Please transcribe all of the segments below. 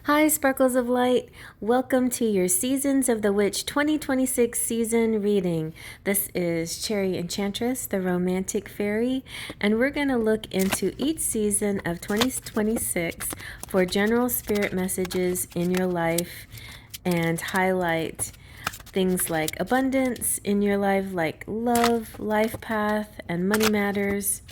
Hi, Sparkles of Light. Welcome to your Seasons of the Witch 2026 season reading. This is CherryEnchantress, the romantic fairy, and we're going to look into each season of 2026 for general spirit messages in your life and highlight things like abundance in your life, like love, life path, and money matters.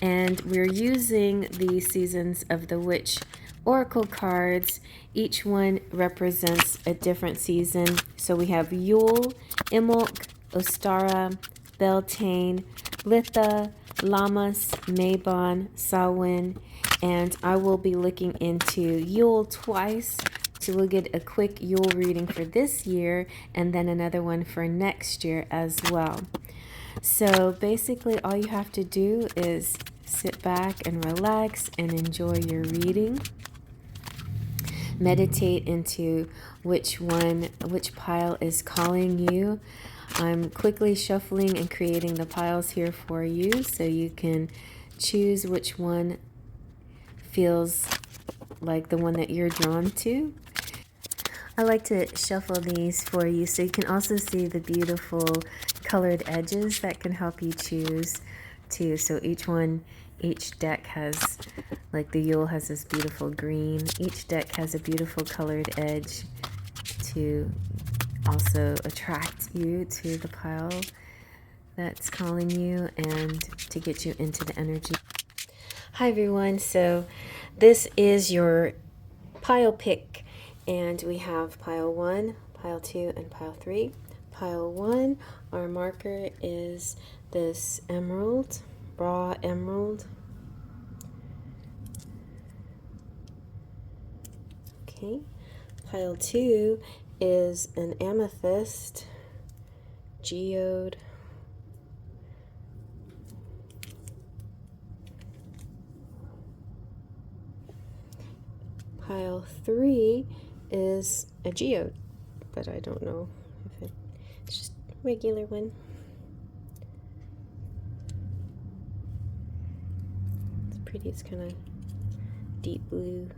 And we're using the Seasons of the Witch oracle cards. Each one represents a different season. So we have Yule, Imbolc, Ostara, Beltane, Litha, Lammas, Mabon, Samhain, and I will be looking into Yule twice. So we'll get a quick Yule reading for this year and then another one for next year as well. So basically all you have to do is sit back and relax and enjoy your reading. Meditate into which pile is calling you. I'm quickly shuffling and creating the piles here for you so you can choose which one feels like the one that you're drawn to. I like to shuffle these for you so you can also see the beautiful colored edges that can help you choose too. So each deck has, like the Yule has this beautiful green. Each deck has a beautiful colored edge to also attract you to the pile that's calling you and to get you into the energy. Hi everyone, so this is your pile pick, and we have pile 1, pile 2, and pile 3. Pile 1, our marker is this emerald, raw emerald. Okay. Pile 2 is an amethyst, geode. Pile 3 is a geode, but I don't know if it's just a regular one. It's pretty, it's kind of deep blue.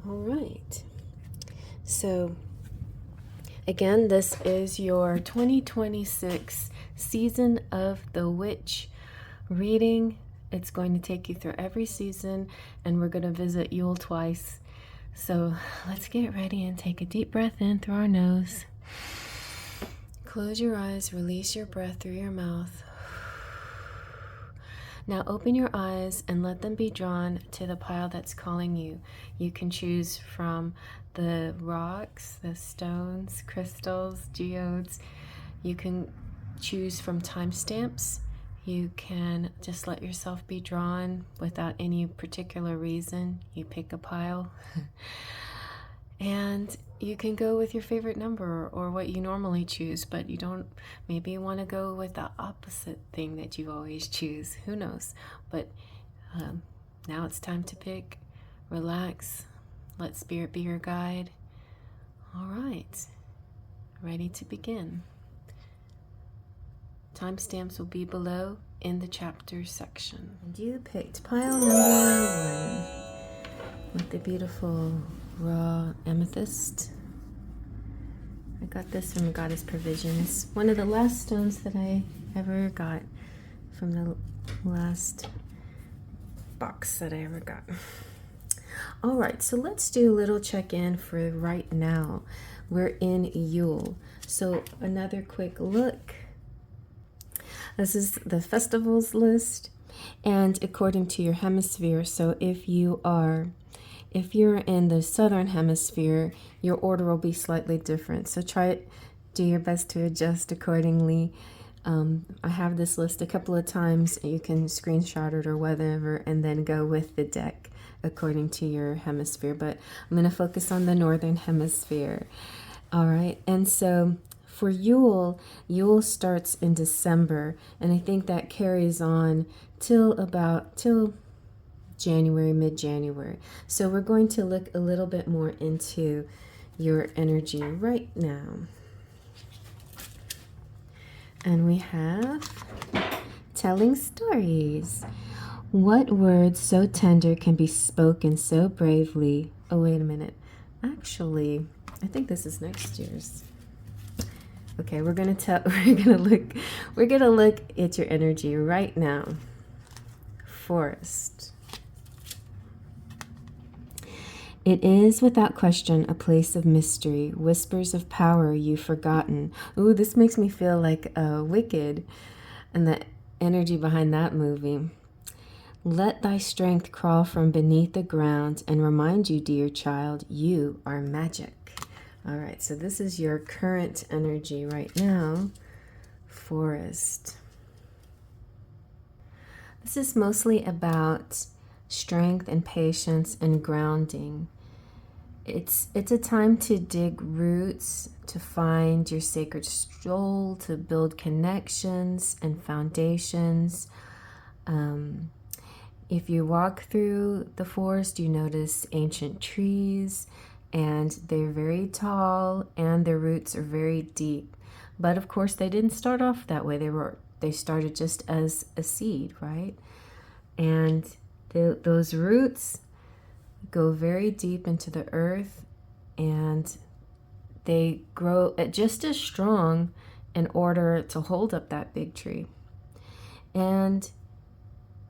All right. So again, this is your 2026 Season of the Witch reading. It's going to take you through every season, and we're going to visit Yule twice. So let's get ready and take a deep breath in through our nose. Close your eyes, release your breath through your mouth. Now open your eyes and let them be drawn to the pile that's calling you. You can choose from the rocks, the stones, crystals, geodes. You can choose from timestamps. You can just let yourself be drawn without any particular reason. You pick a pile. And you can go with your favorite number or what you normally choose, but you don't, maybe you want to go with the opposite thing that you always choose. Who knows? But now it's time to pick, relax, let spirit be your guide. All right, ready to begin. Timestamps will be below in the chapter section. And you picked pile number 1 with the beautiful raw amethyst. I got this from Goddess Provisions. One of the last stones that I ever got from the last box that I ever got. All right, so let's do a little check-in for right now. We're in Yule. So another quick look. This is the festivals list, and according to your hemisphere. So if you're in the southern hemisphere, your order will be slightly different. So do your best to adjust accordingly. I have this list a couple of times. You can screenshot it or whatever, and then go with the deck according to your hemisphere. But I'm going to focus on the northern hemisphere. All right, and so for Yule starts in December, and I think that carries on till January, mid-January. So we're going to look a little bit more into your energy right now. And we have telling stories. What words so tender can be spoken so bravely? Oh, wait a minute. Actually, I think this is next year's. Okay, we're gonna look at your energy right now. Forest. It is without question a place of mystery, whispers of power you've forgotten. Ooh, this makes me feel like Wicked and the energy behind that movie. Let thy strength crawl from beneath the ground and remind you, dear child, you are magic. All right, so this is your current energy right now, Forest. This is mostly about strength and patience and grounding. It's a time to dig roots, to find your sacred soul, to build connections and foundations. If you walk through the forest, you notice ancient trees, and they're very tall and their roots are very deep. But of course, they didn't start off that way. They started just as a seed, right? And those roots go very deep into the earth, and they grow just as strong in order to hold up that big tree. And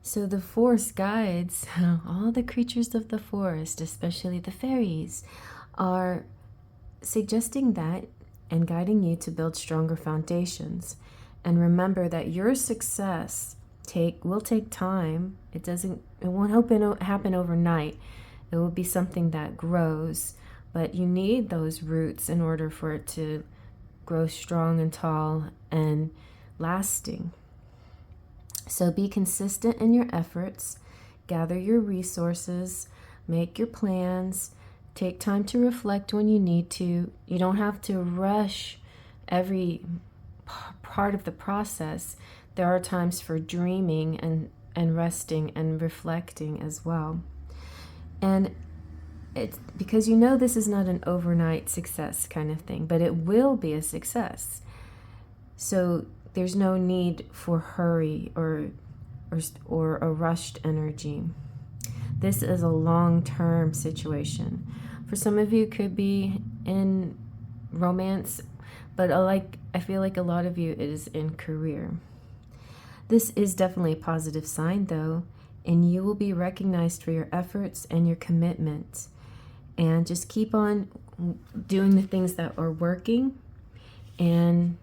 so the forest guides, all the creatures of the forest, especially the fairies, are suggesting that and guiding you to build stronger foundations. And remember that your success will take time. It won't happen overnight. It will be something that grows, but you need those roots in order for it to grow strong and tall and lasting. So be consistent in your efforts, gather your resources, make your plans, take time to reflect when you need to. You don't have to rush every part of the process. There are times for dreaming and resting and reflecting as well. And it's because this is not an overnight success kind of thing, but it will be a success. So there's no need for hurry or a rushed energy. This is a long-term situation. For some of you, it could be in romance, but I feel like a lot of you it is in career. This is definitely a positive sign, though, and you will be recognized for your efforts and your commitment. And just keep on doing the things that are working and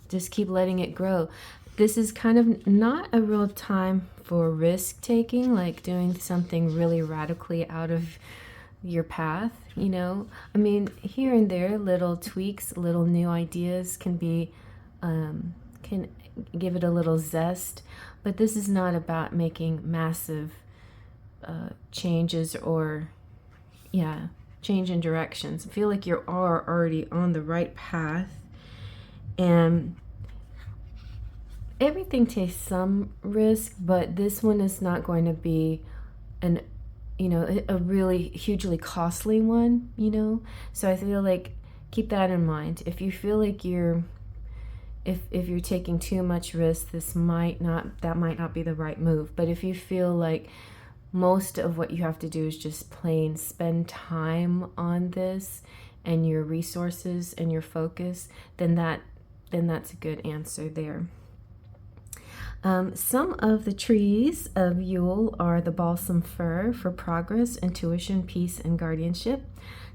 just keep letting it grow. This is kind of not a real time for risk taking, like doing something really radically out of your path, I mean, here and there, little tweaks, little new ideas can give it a little zest, but this is not about making massive changes or change in directions. I feel like you are already on the right path, and everything takes some risk, but this one is not going to be a really hugely costly one, So I feel like keep that in mind. If you feel like if you're taking too much risk, that might not be the right move. But if you feel like most of what you have to do is just plain spend time on this and your resources and your focus, then that's a good answer there. Some of the trees of Yule are the balsam fir for progress, intuition, peace, and guardianship,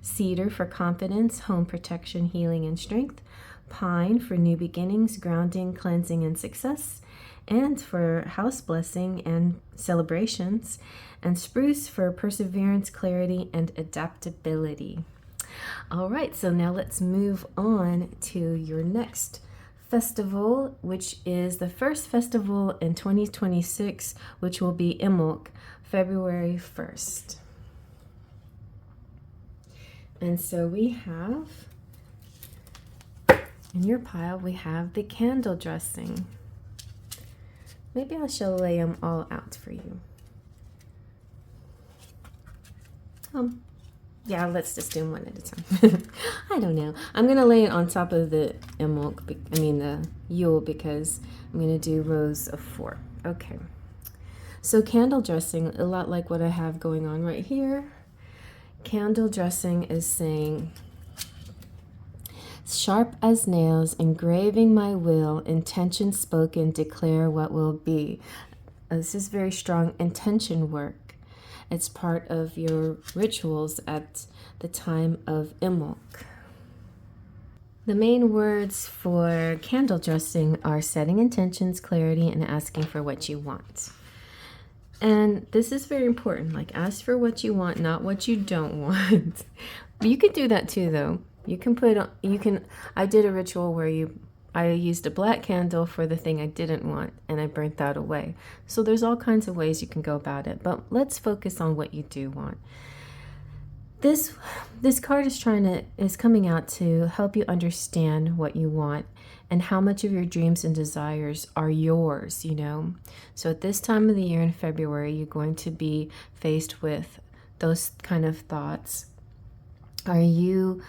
cedar for confidence, home protection, healing, and strength, pine for new beginnings, grounding, cleansing, and success, and for house blessing and celebrations, and spruce for perseverance, clarity, and adaptability. All right, so now let's move on to your next festival, which is the first festival in 2026, which will be Imbolc, February 1st. And so we have, in your pile, we have the candle dressing. Maybe I shall lay them all out for you. Yeah, let's just do them one at a time. I don't know. I'm going to lay it on top of the the Yule, because I'm going to do rows of 4. Okay. So candle dressing, a lot like what I have going on right here. Candle dressing is saying, sharp as nails, engraving my will, intention spoken, declare what will be. This is very strong intention work. It's part of your rituals at the time of Imbolc. The main words for candle dressing are setting intentions, clarity, and asking for what you want. And this is very important. Like, ask for what you want, not what you don't want. You can do that too, though. You can I did a ritual where I used a black candle for the thing I didn't want, and I burnt that away. So there's all kinds of ways you can go about it, but let's focus on what you do want. This card is coming out to help you understand what you want and how much of your dreams and desires are yours, you know. So at this time of the year in February, you're going to be faced with those kind of thoughts. Are you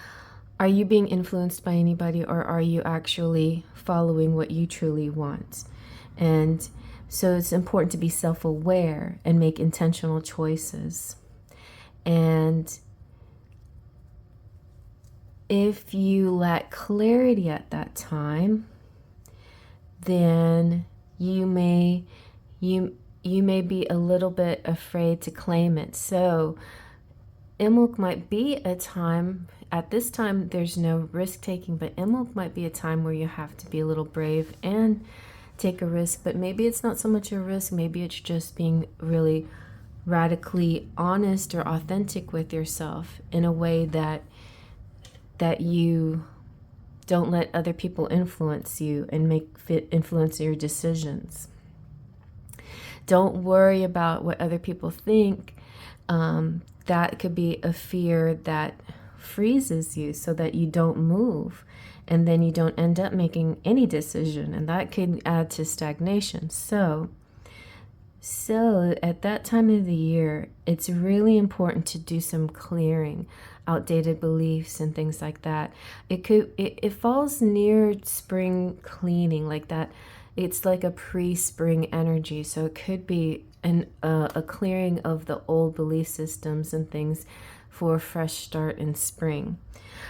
being influenced by anybody, or are you actually following what you truly want? And so it's important to be self-aware and make intentional choices. And if you lack clarity at that time, then you may be a little bit afraid to claim it. So Imbolc might be a time, at this time there's no risk taking, but Imbolc might be a time where you have to be a little brave and take a risk. But maybe it's not so much a risk, maybe it's just being really radically honest or authentic with yourself in a way that you don't let other people influence you and influence your decisions. Don't worry about what other people think. That could be a fear that freezes you so that you don't move, and then you don't end up making any decision, and that can add to stagnation. So at that time of the year, it's really important to do some clearing, outdated beliefs and things like that. It falls near spring cleaning, like that. It's like a pre-spring energy, so it could be a clearing of the old belief systems and things for a fresh start in spring.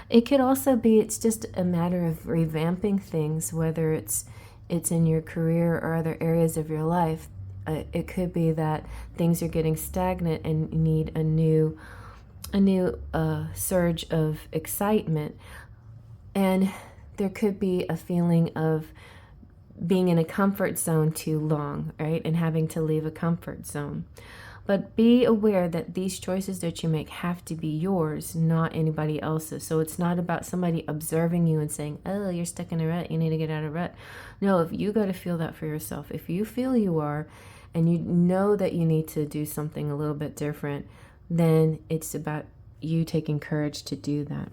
It could also be it's just a matter of revamping things, whether it's in your career or other areas of your life. It could be that things are getting stagnant and you need a new surge of excitement. And there could be a feeling of being in a comfort zone too long, right? And having to leave a comfort zone. But be aware that these choices that you make have to be yours, not anybody else's. So it's not about somebody observing you and saying, oh, you're stuck in a rut, you need to get out of a rut. No, if you got to feel that for yourself. If you feel you are, and you know that you need to do something a little bit different, then it's about you taking courage to do that.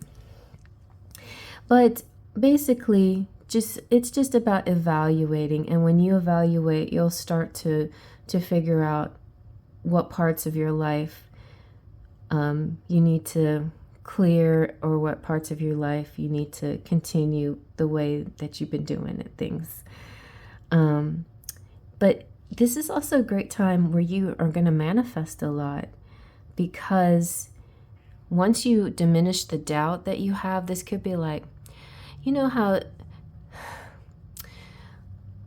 But basically, it's just about evaluating. And when you evaluate, you'll start to figure out what parts of your life you need to clear, or what parts of your life you need to continue the way that you've been doing it, things. But this is also a great time where you are going to manifest a lot, because once you diminish the doubt that you have, this could be like, you know how,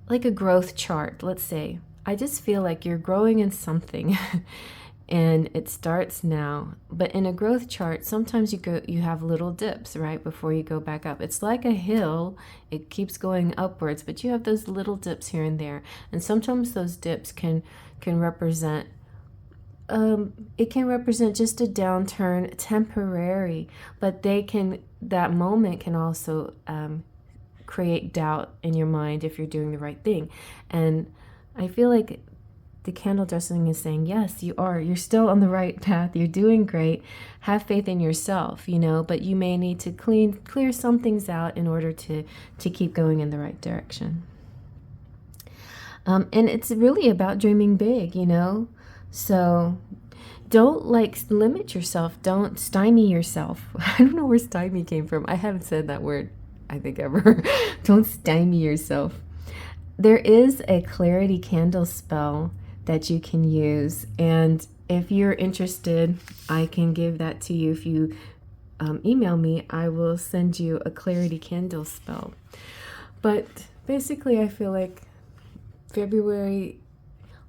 like a growth chart, let's say. I just feel like you're growing in something and it starts now. But in a growth chart, sometimes you have little dips, right, before you go back up. It's like a hill. It keeps going upwards, but you have those little dips here and there. And sometimes those dips can represent it can represent just a downturn, temporary, but that moment can also create doubt in your mind if you're doing the right thing. And I feel like the candle dressing is saying, yes, you are. You're still on the right path. You're doing great. Have faith in yourself, but you may need to clear some things out in order to keep going in the right direction. And it's really about dreaming big, So don't limit yourself. Don't stymie yourself. I don't know where stymie came from. I haven't said that word, I think, ever. Don't stymie yourself. There is a clarity candle spell that you can use. And if you're interested, I can give that to you. If you email me, I will send you a clarity candle spell. But basically, I feel like February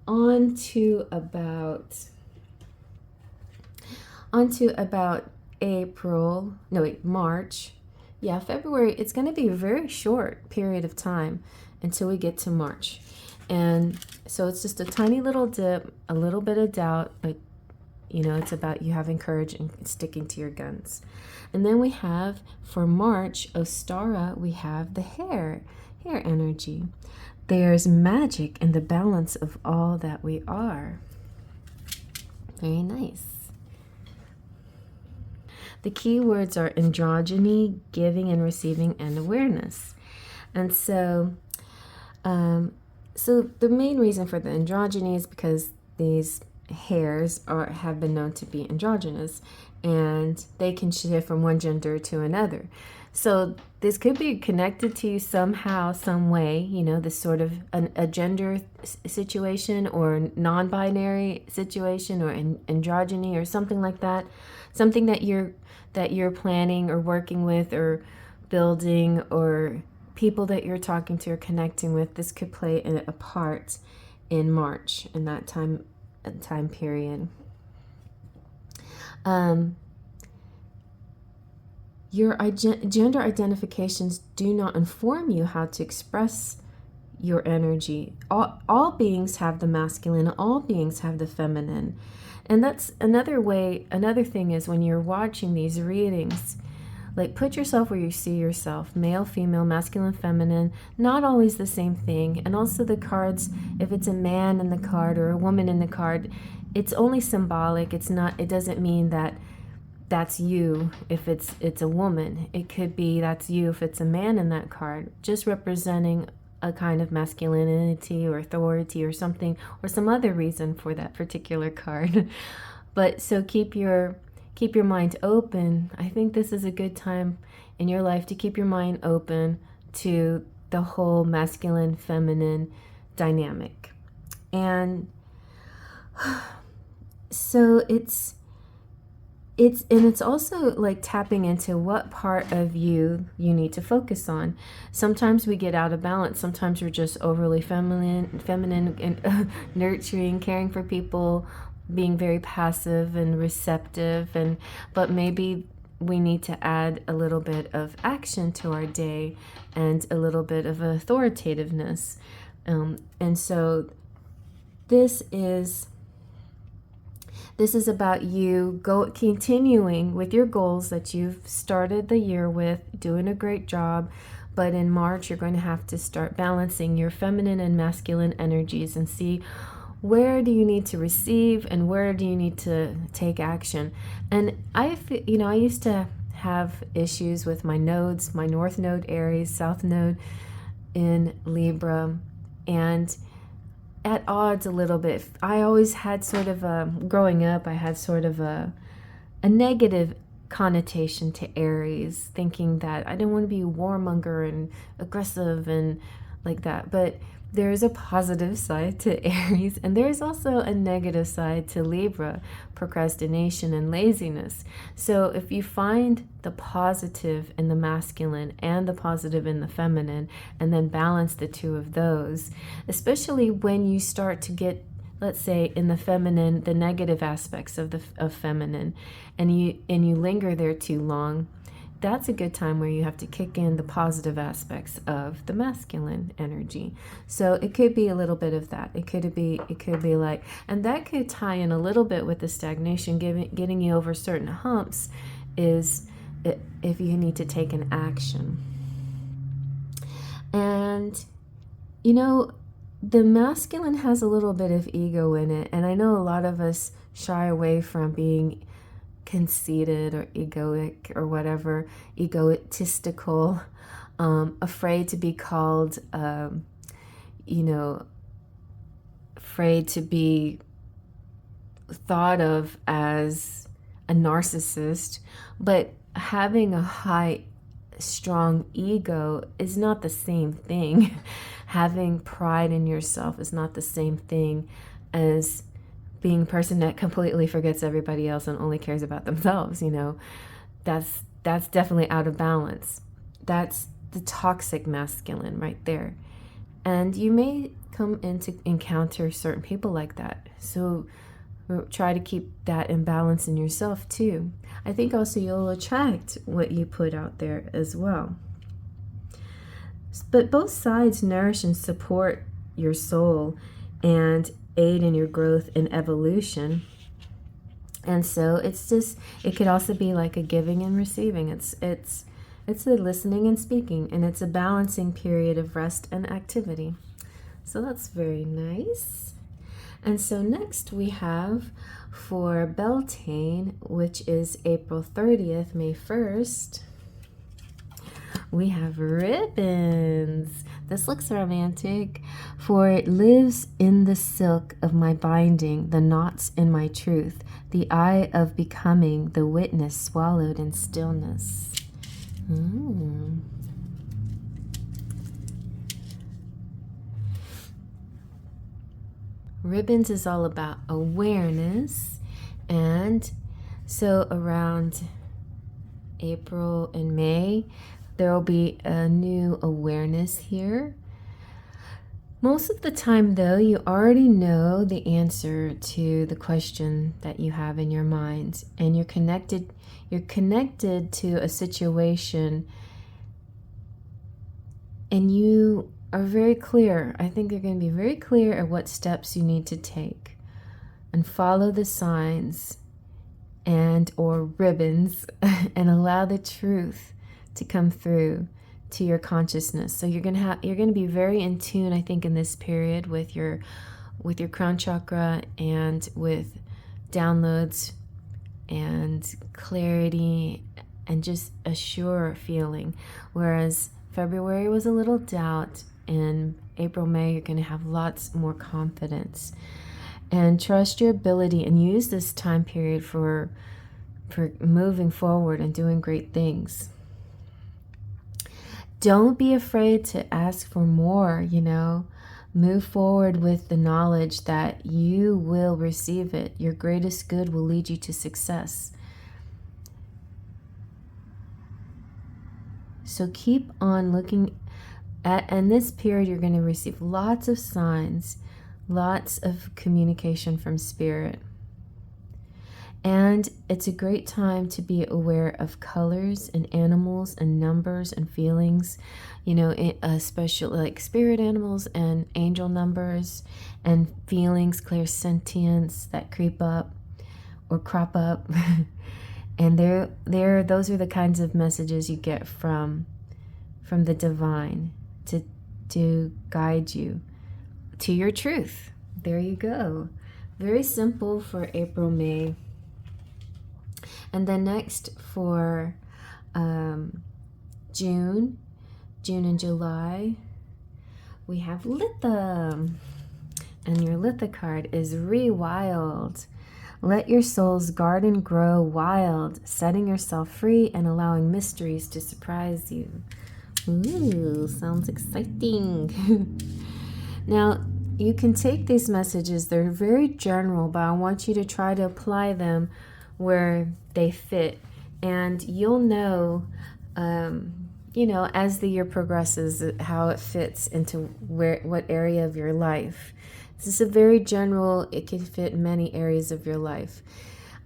on to about April, no wait, March. Yeah, February, it's going to be a very short period of time until we get to March. And so it's just a tiny little dip, a little bit of doubt, but you know, it's about you having courage and sticking to your guns. And then we have, for March, Ostara, we have the hair energy. There's magic in the balance of all that we are. Very nice. The key words are androgyny, giving and receiving, and awareness. And so, so the main reason for the androgyny is because these hairs have been known to be androgynous, and they can shift from one gender to another. So this could be connected to you somehow, some way, you know, this sort of a gender situation or non-binary situation or androgyny or something like that. Something that you're planning or working with or building, or people that you're talking to or connecting with. This could play a part in March, in that time period. Your gender identifications do not inform you how to express your energy. All beings have the masculine, all beings have the feminine. And that's another thing is when you're watching these readings, like put yourself where you see yourself, male, female, masculine, feminine, not always the same thing. And also the cards, if it's a man in the card or a woman in the card, it's only symbolic. It doesn't mean that that's you if it's a woman. It could be that's you if it's a man in that card, just representing a kind of masculinity or authority or something, or some other reason for that particular card. But so keep your mind open. I think this is a good time in your life to keep your mind open to the whole masculine feminine dynamic. And so it's also like tapping into what part of you need to focus on. Sometimes we get out of balance. Sometimes we're just overly feminine and nurturing, caring for people, being very passive and receptive, but maybe we need to add a little bit of action to our day and a little bit of authoritativeness. And so this is about you continuing with your goals that you've started the year with, doing a great job. But in March, you're going to have to start balancing your feminine and masculine energies and see where do you need to receive and where do you need to take action. And I used to have issues with my nodes, my North Node Aries, South Node in Libra, and at odds a little bit. I always had sort of growing up, I had sort of a negative connotation to Aries, thinking that I didn't want to be a warmonger and aggressive and like that. But there's a positive side to Aries, and there's also a negative side to Libra, procrastination and laziness. So if you find the positive in the masculine and the positive in the feminine, and then balance the two of those, especially when you start to get, let's say, in the feminine, the negative aspects of feminine, and you linger there too long, that's a good time where you have to kick in the positive aspects of the masculine energy. So it could be a little bit of that. It could be like, and that could tie in a little bit with the stagnation, getting you over certain humps, is if you need to take an action. And the masculine has a little bit of ego in it, and I know a lot of us shy away from being conceited or egoic or whatever, egotistical, afraid to be called, afraid to be thought of as a narcissist. But having a high, strong ego is not the same thing. Having pride in yourself is not the same thing as being a person that completely forgets everybody else and only cares about themselves. That's definitely out of balance. That's the toxic masculine right there. And you may come into encounter certain people like that. So try to keep that in balance in yourself too. I think also you'll attract what you put out there as well. But both sides nourish and support your soul and aid in your growth and evolution. And so it could also be like a giving and receiving. It's a listening and speaking, and it's a balancing period of rest and activity. So that's very nice. And so next we have for Beltane, which is April 30th, May 1st, we have ribbons. This looks romantic. For it lives in the silk of my binding, the knots in my truth, the eye of becoming, the witness swallowed in stillness. Ribbons is all about awareness, and so around April and May, there will be a new awareness here. Most of the time, though, you already know the answer to the question that you have in your mind, and you're connected to a situation, and you are very clear. I think you're going to be very clear at what steps you need to take, and follow the signs and or ribbons and allow the truth to come through to your consciousness. So you're going to be very in tune, I think, in this period with your crown chakra and with downloads and clarity and just a sure feeling. Whereas February was a little doubt, and April, May, you're going to have lots more confidence. And trust your ability and use this time period for moving forward and doing great things. Don't be afraid to ask for more, Move forward with the knowledge that you will receive it. Your greatest good will lead you to success. So keep on looking at, and this period you're going to receive lots of signs, lots of communication from spirit. And it's a great time to be aware of colors and animals and numbers and feelings, especially like spirit animals and angel numbers and feelings, clairsentience that creep up or crop up. And those are the kinds of messages you get from the divine to guide you to your truth. There you go. Very simple for April, May. And then next for June and July, we have Litha. And your Litha card is Rewild. Let your soul's garden grow wild, setting yourself free and allowing mysteries to surprise you. Ooh, sounds exciting. Now, you can take these messages, they're very general, but I want you to try to apply them where they fit, and you'll know as the year progresses how it fits into what area of your life. This is a very general, it can fit in many areas of your life.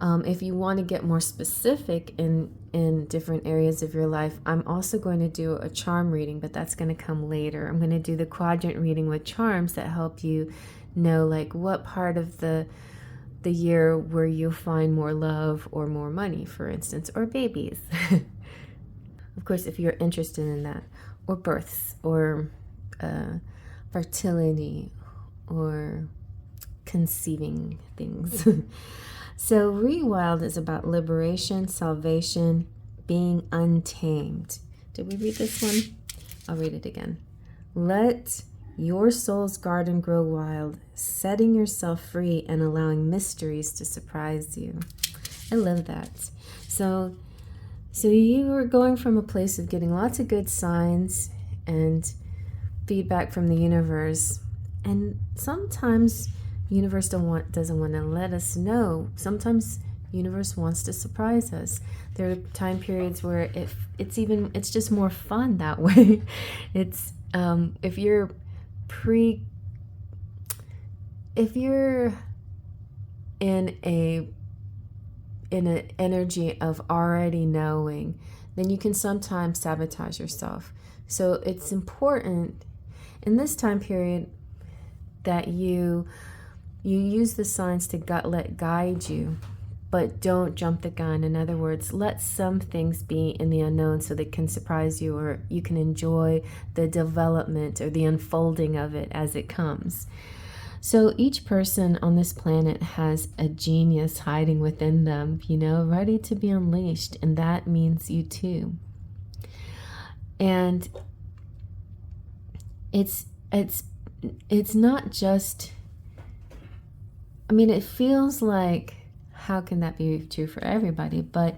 If you want to get more specific in different areas of your life, I'm also going to do a charm reading, but that's going to come later. I'm going to do the quadrant reading with charms that help you know like what part of the year where you'll find more love or more money, for instance, or babies. Of course, if you're interested in that, or births, or fertility, or conceiving things. So Rewild is about liberation, salvation, being untamed. Did we read this one? I'll read it again. Let your soul's garden grow wild, setting yourself free and allowing mysteries to surprise you. I love that. So you are going from a place of getting lots of good signs and feedback from the universe, and sometimes Universe doesn't want to let us know. Sometimes universe wants to surprise us. There are time periods where it's just more fun that way. It's if you're in an energy of already knowing, then you can sometimes sabotage yourself. So it's important in this time period that you use the signs to let guide you, but don't jump the gun. In other words, let some things be in the unknown so they can surprise you, or you can enjoy the development or the unfolding of it as it comes. So each person on this planet has a genius hiding within them, ready to be unleashed, and that means you too. And it's not just, it feels like, how can that be true for everybody? But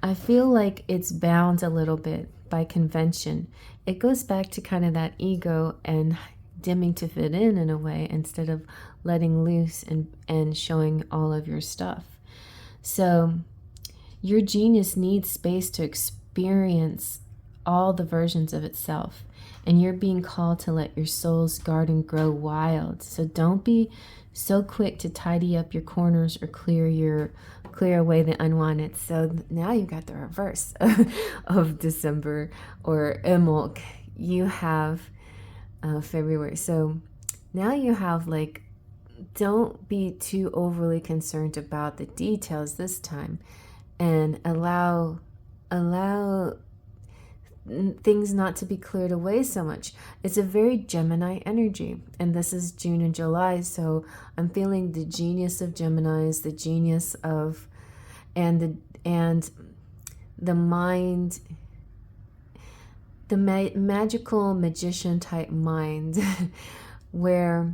I feel like it's bound a little bit by convention. It goes back to kind of that ego and dimming to fit in a way, instead of letting loose and showing all of your stuff. So your genius needs space to experience all the versions of itself, and you're being called to let your soul's garden grow wild. So don't be so quick to tidy up your corners or clear away the unwanted. So now you got the reverse of December or Imbolc. You have February. So now you have, like, don't be too overly concerned about the details this time, and allow things not to be cleared away so much. It's a very Gemini energy, and this is June and July, so I'm feeling the genius of Geminis, the genius of and the mind, the magical magician type mind where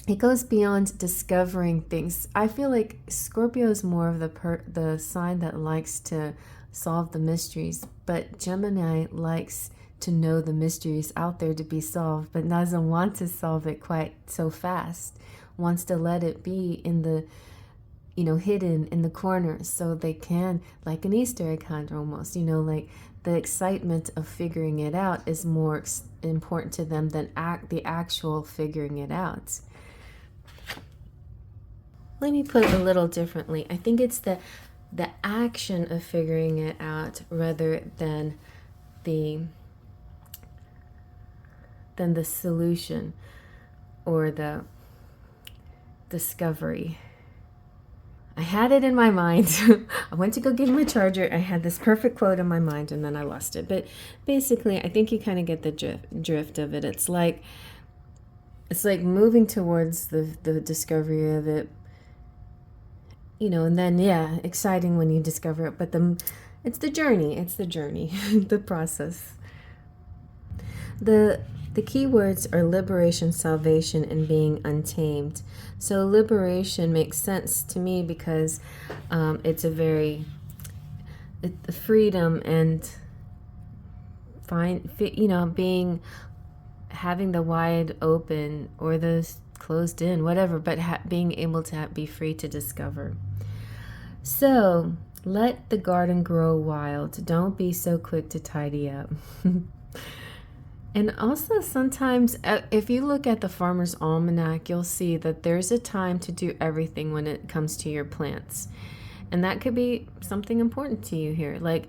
it goes beyond discovering things. I feel like Scorpio is more of the sign that likes to solve the mysteries, but Gemini likes to know the mysteries out there to be solved, but doesn't want to solve it quite so fast. Wants to let it be in the, hidden in the corners, so they can, like an Easter egg hunt almost, like the excitement of figuring it out is more important to them than the actual figuring it out. Let me put it a little differently. I think it's the action of figuring it out rather than the solution or the discovery. I had it in my mind. I went to go get my charger. I had this perfect quote in my mind, and then I lost it. But basically, I think you kind of get the drift of it. It's like moving towards the discovery of it, and then, exciting when you discover it. But it's the journey. It's the journey, the process. The key words are liberation, salvation, and being untamed. So liberation makes sense to me because it's freedom and having the wide open or the closed in, whatever, but being able to be free to discover. So let the garden grow wild. Don't be so quick to tidy up. And also sometimes, if you look at the Farmer's Almanac, you'll see that there's a time to do everything when it comes to your plants. And that could be something important to you here. Like,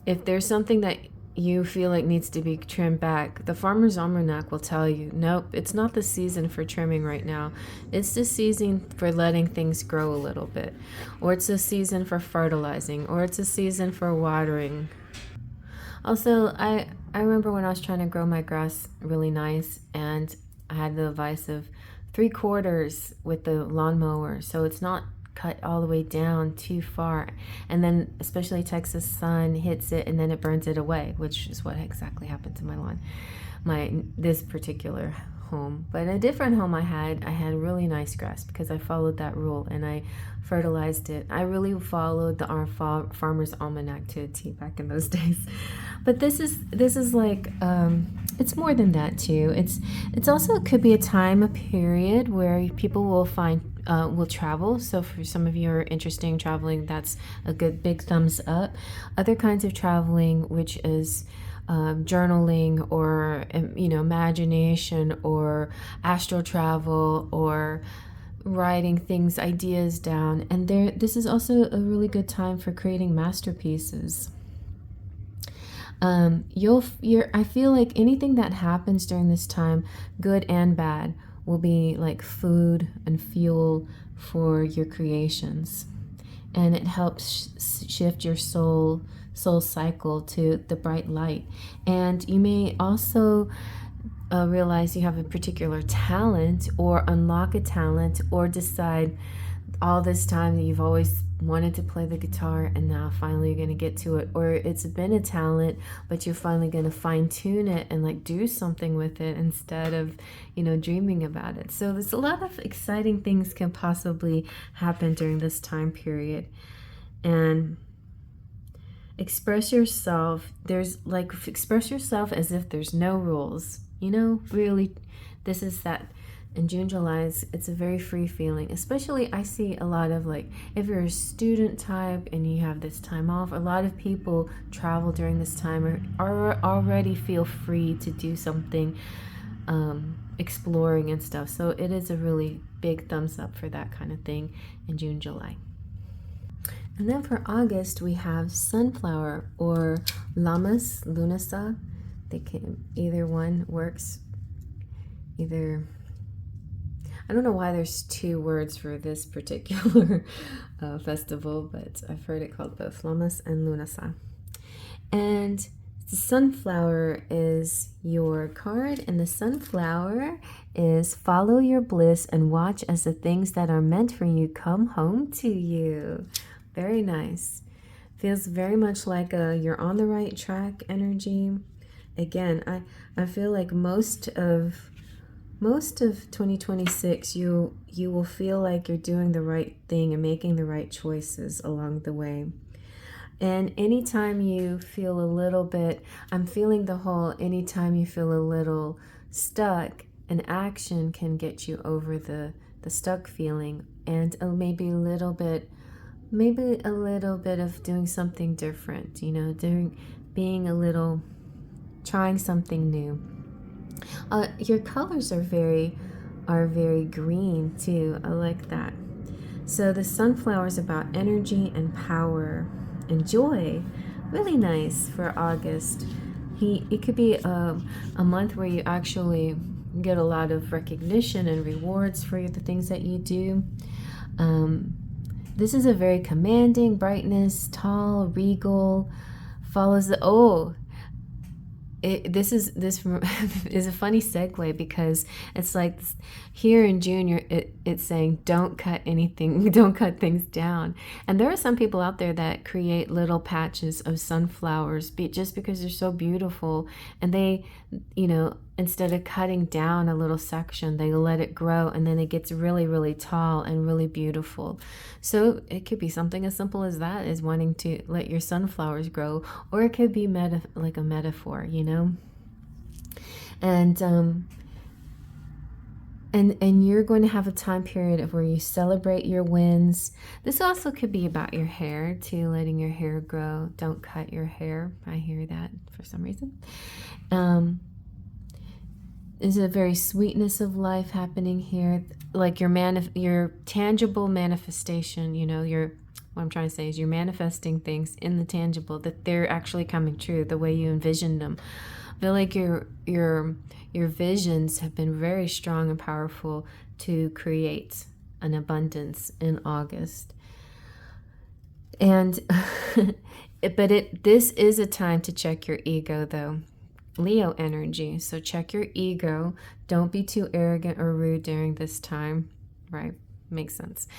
if there's something that you feel like needs to be trimmed back, the Farmer's Almanac will tell you, nope, it's not the season for trimming right now. It's the season for letting things grow a little bit. Or it's a season for fertilizing. Or it's a season for watering. Also, I remember when I was trying to grow my grass really nice, and I had the advice of 3/4 with the lawnmower, so it's not cut all the way down too far. And then especially Texas sun hits it and then it burns it away, which is what exactly happened to my lawn, this particular home. But a different home I had really nice grass because I followed that rule and I fertilized it. I really followed our Farmer's Almanac to a T back in those days. But this is like it's more than that too. It's also, it could be a time, a period where people will will travel. So for some of you who are interested in traveling, that's a good big thumbs up. Other kinds of traveling, which is journaling, or imagination, or astral travel, or writing things, ideas down. And this is also a really good time for creating masterpieces. I feel like anything that happens during this time, good and bad, will be like food and fuel for your creations, and it helps shift your soul cycle to the bright light. And you may also realize you have a particular talent, or unlock a talent, or decide all this time that you've always wanted to play the guitar and now finally you're going to get to it, or it's been a talent but you're finally going to fine tune it and like do something with it instead of dreaming about it. So there's a lot of exciting things can possibly happen during this time period. And express yourself. Express yourself as if there's no rules. Really, this is that. In June, July, it's a very free feeling. Especially, I see a lot of if you're a student type and you have this time off, a lot of people travel during this time, or already feel free to do something, exploring and stuff. So it is a really big thumbs up for that kind of thing in June, July. And then for August, we have sunflower, or Lammas, Lunasa. Either one works. I don't know why there's two words for this particular festival, but I've heard it called both, Lammas and Lunasa. And the sunflower is your card, and the sunflower is follow your bliss and watch as the things that are meant for you come home to you. Very nice. Feels very much like you're on the right track energy. Again, I feel like most of 2026 you will feel like you're doing the right thing and making the right choices along the way. And anytime you feel a little bit, I'm feeling the whole, anytime you feel a little stuck, an action can get you over the stuck feeling, and maybe a little bit of doing something different, trying something new. Your colors are very green too. I like that. So the sunflower is about energy and power and joy. Really nice for August. It could be a month where you actually get a lot of recognition and rewards for the things that you do. This is a very commanding, brightness, tall, regal, follows the this is a funny segue, because it's like here in June it's saying don't cut things down. And there are some people out there that create little patches of sunflowers just because they're so beautiful, and they instead of cutting down a little section, they let it grow, and then it gets really, really tall and really beautiful. So it could be something as simple as that, is wanting to let your sunflowers grow, or it could be like a metaphor, And you're going to have a time period of where you celebrate your wins. This also could be about your hair too, letting your hair grow. Don't cut your hair. I hear that for some reason. Is a very sweetness of life happening here, like your tangible manifestation. What I'm trying to say is you're manifesting things in the tangible, that they're actually coming true the way you envisioned them. I feel like your visions have been very strong and powerful to create an abundance in August. And this is a time to check your ego, though. Leo energy. So check your ego. Don't be too arrogant or rude during this time, right? Makes sense.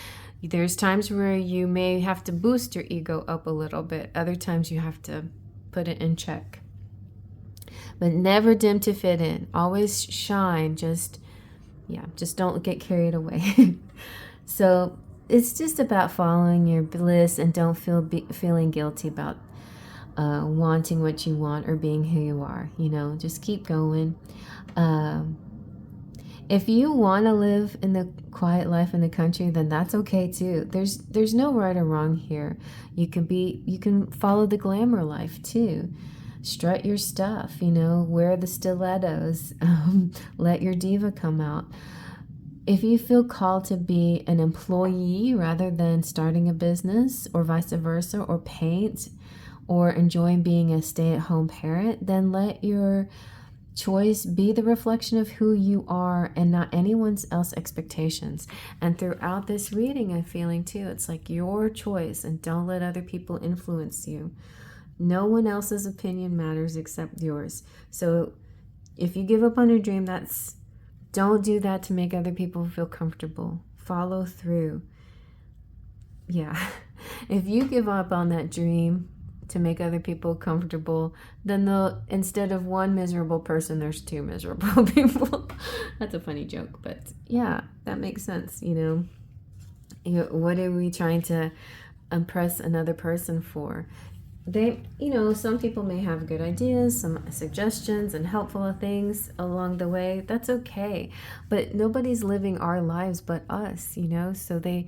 There's times where you may have to boost your ego up a little bit. Other times you have to put it in check. But never dim to fit in. Always shine. Just don't get carried away. So it's just about following your bliss, and don't feeling guilty about wanting what you want or being who you are. You know, just keep going. If you want to live in the quiet life in the country, then that's okay too. There's no right or wrong here. You can follow the glamour life too. Strut your stuff, you know, wear the stilettos, let your diva come out. If you feel called to be an employee rather than starting a business, or vice versa, or paint, or enjoying being a stay-at-home parent, then let your choice be the reflection of who you are and not anyone else's expectations. And throughout this reading, I'm feeling too, it's like your choice, and don't let other people influence you. No one else's opinion matters except yours. So if you give up on your dream, don't do that to make other people feel comfortable. Follow through. Yeah. If you give up on that dream to make other people comfortable, then instead of one miserable person, there's two miserable people. That's a funny joke, but yeah, that makes sense. You know, what are we trying to impress another person for? Some people may have good ideas, some suggestions and helpful things along the way. That's okay. But nobody's living our lives but us, you know? So they're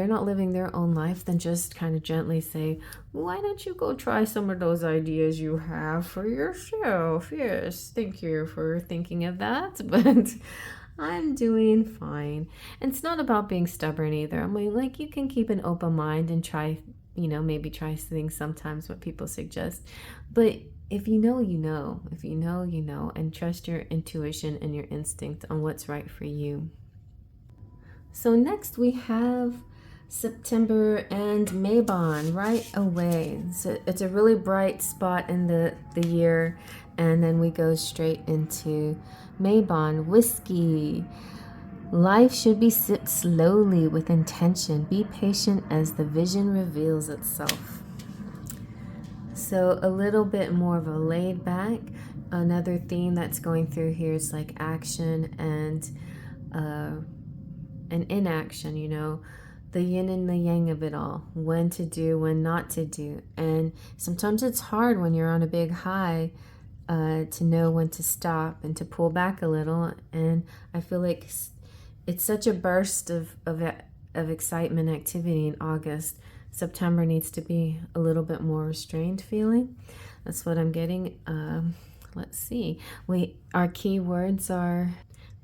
not living their own life, then just kind of gently say, why don't you go try some of those ideas you have for yourself? Yes, thank you for thinking of that. But I'm doing fine. And it's not about being stubborn either. I mean, like, you can keep an open mind and try, maybe try things sometimes what people suggest. But if you know, you know. If you know, you know. And trust your intuition and your instinct on what's right for you. So next we have September and Mabon right away. So it's a really bright spot in the year. And then we go straight into Mabon, whiskey. Life should be sipped slowly with intention. Be patient as the vision reveals itself. So a little bit more of a laid back. Another theme that's going through here is like action and inaction, the yin and the yang of it all. When to do, when not to do. And sometimes it's hard when you're on a big high to know when to stop and to pull back a little. And I feel like it's such a burst of excitement, activity in August. September needs to be a little bit more restrained feeling. That's what I'm getting. Let's see. Our keywords are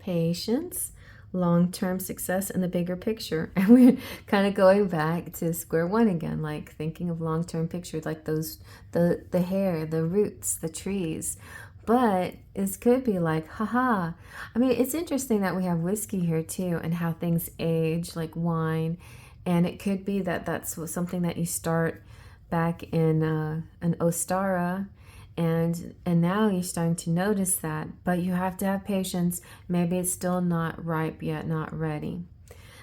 patience, long-term success, and the bigger picture. And we're kind of going back to square one again, like thinking of long-term picture, like the hair, the roots, the trees. But it could be like, haha. I mean, it's interesting that we have whiskey here too, and how things age, like wine. And it could be that that's something that you start back in an Ostara, and now you're starting to notice that. But you have to have patience. Maybe it's still not ripe yet, not ready.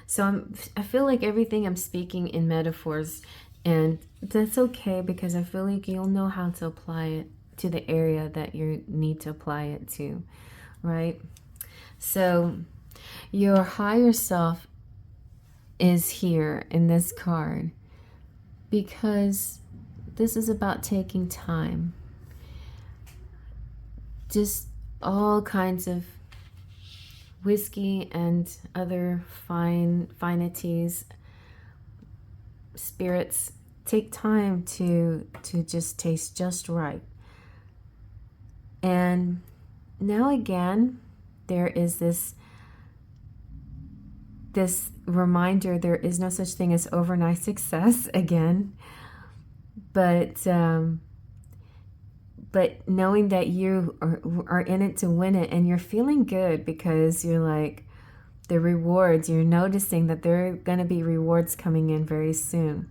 So I feel like everything I'm speaking in metaphors, and that's okay, because I feel like you'll know how to apply it to the area that you need to apply it to, right? So your higher self is here in this card because this is about taking time. Just all kinds of whiskey and other finities, spirits take time to just taste just right. And now again, there is this reminder, there is no such thing as overnight success again. But knowing that you are in it to win it, and you're feeling good because you're like, the rewards, you're noticing that there are going to be rewards coming in very soon.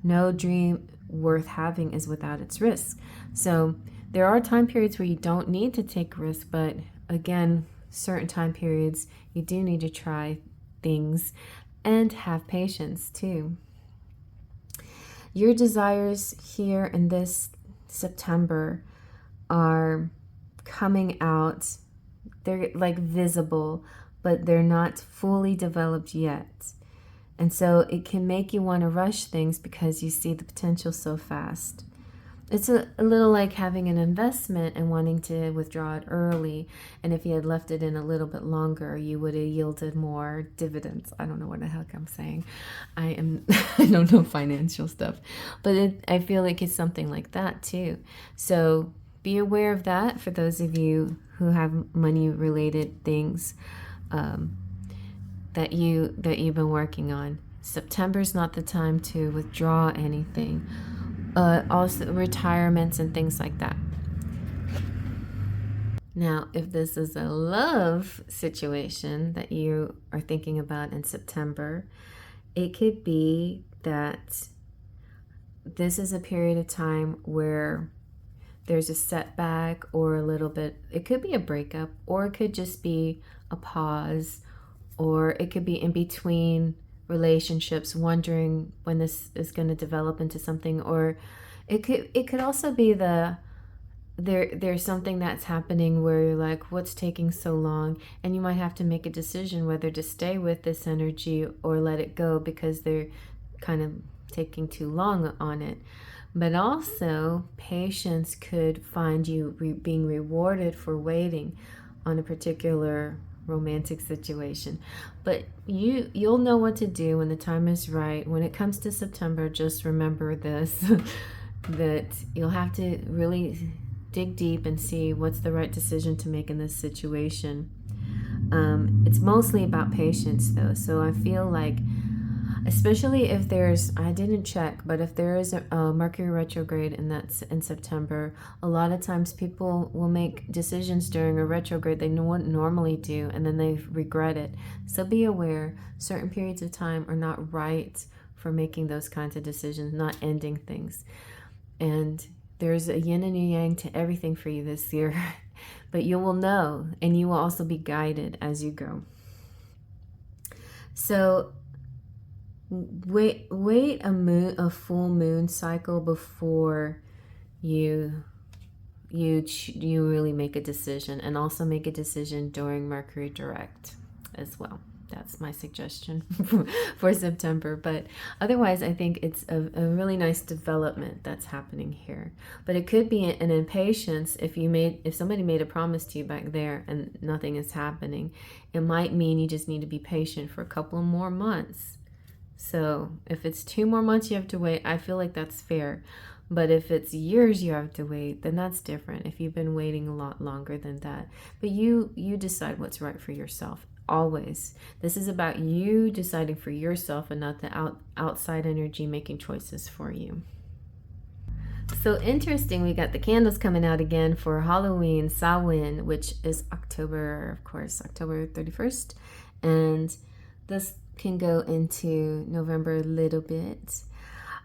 No dream worth having is without its risk. So there are time periods where you don't need to take risks, but again, certain time periods you do need to try things and have patience too. Your desires here in this September are coming out. They're like visible, but they're not fully developed yet. And so it can make you want to rush things because you see the potential so fast. it's a little like having an investment and wanting to withdraw it early. And if you had left it in a little bit longer, you would have yielded more dividends. I don't know what the heck I'm saying. I don't know financial stuff, but I feel like it's something like that too. So be aware of that for those of you who have money related things that you've been working on. September's not the time to withdraw anything. Also retirements and things like that. Now, if this is a love situation that you are thinking about in September, it could be that this is a period of time where there's a setback or a little bit, it could be a breakup, or it could just be a pause, or it could be in between relationships, wondering when this is going to develop into something. Or it could also be there's something that's happening where you're like, what's taking so long? And you might have to make a decision whether to stay with this energy or let it go because they're kind of taking too long on it. But also, patience could find you being rewarded for waiting on a particular romantic situation. But you'll know what to do when the time is right. When it comes to September, just remember this, that you'll have to really dig deep and see what's the right decision to make in this situation. It's mostly about patience though. So I feel like, especially if I didn't check, but if there is a Mercury retrograde and that's in September, a lot of times people will make decisions during a retrograde they wouldn't normally do, and then they regret it. So be aware, certain periods of time are not right for making those kinds of decisions, not ending things. And there's a yin and a yang to everything for you this year, but you will know, and you will also be guided as you go. So wait a full moon cycle before you really make a decision, and also make a decision during Mercury direct as well. That's my suggestion for September. But otherwise, I think it's a really nice development that's happening here. But it could be an impatience if somebody made a promise to you back there and nothing is happening. It might mean you just need to be patient for a couple more months. So if it's 2 more months you have to wait, I feel like that's fair. But if it's years you have to wait, then that's different. If you've been waiting a lot longer than that. But you decide what's right for yourself. Always. This is about you deciding for yourself and not the outside energy making choices for you. So interesting, we got the candles coming out again for Halloween, Samhain, which is October 31st. And this can go into November a little bit.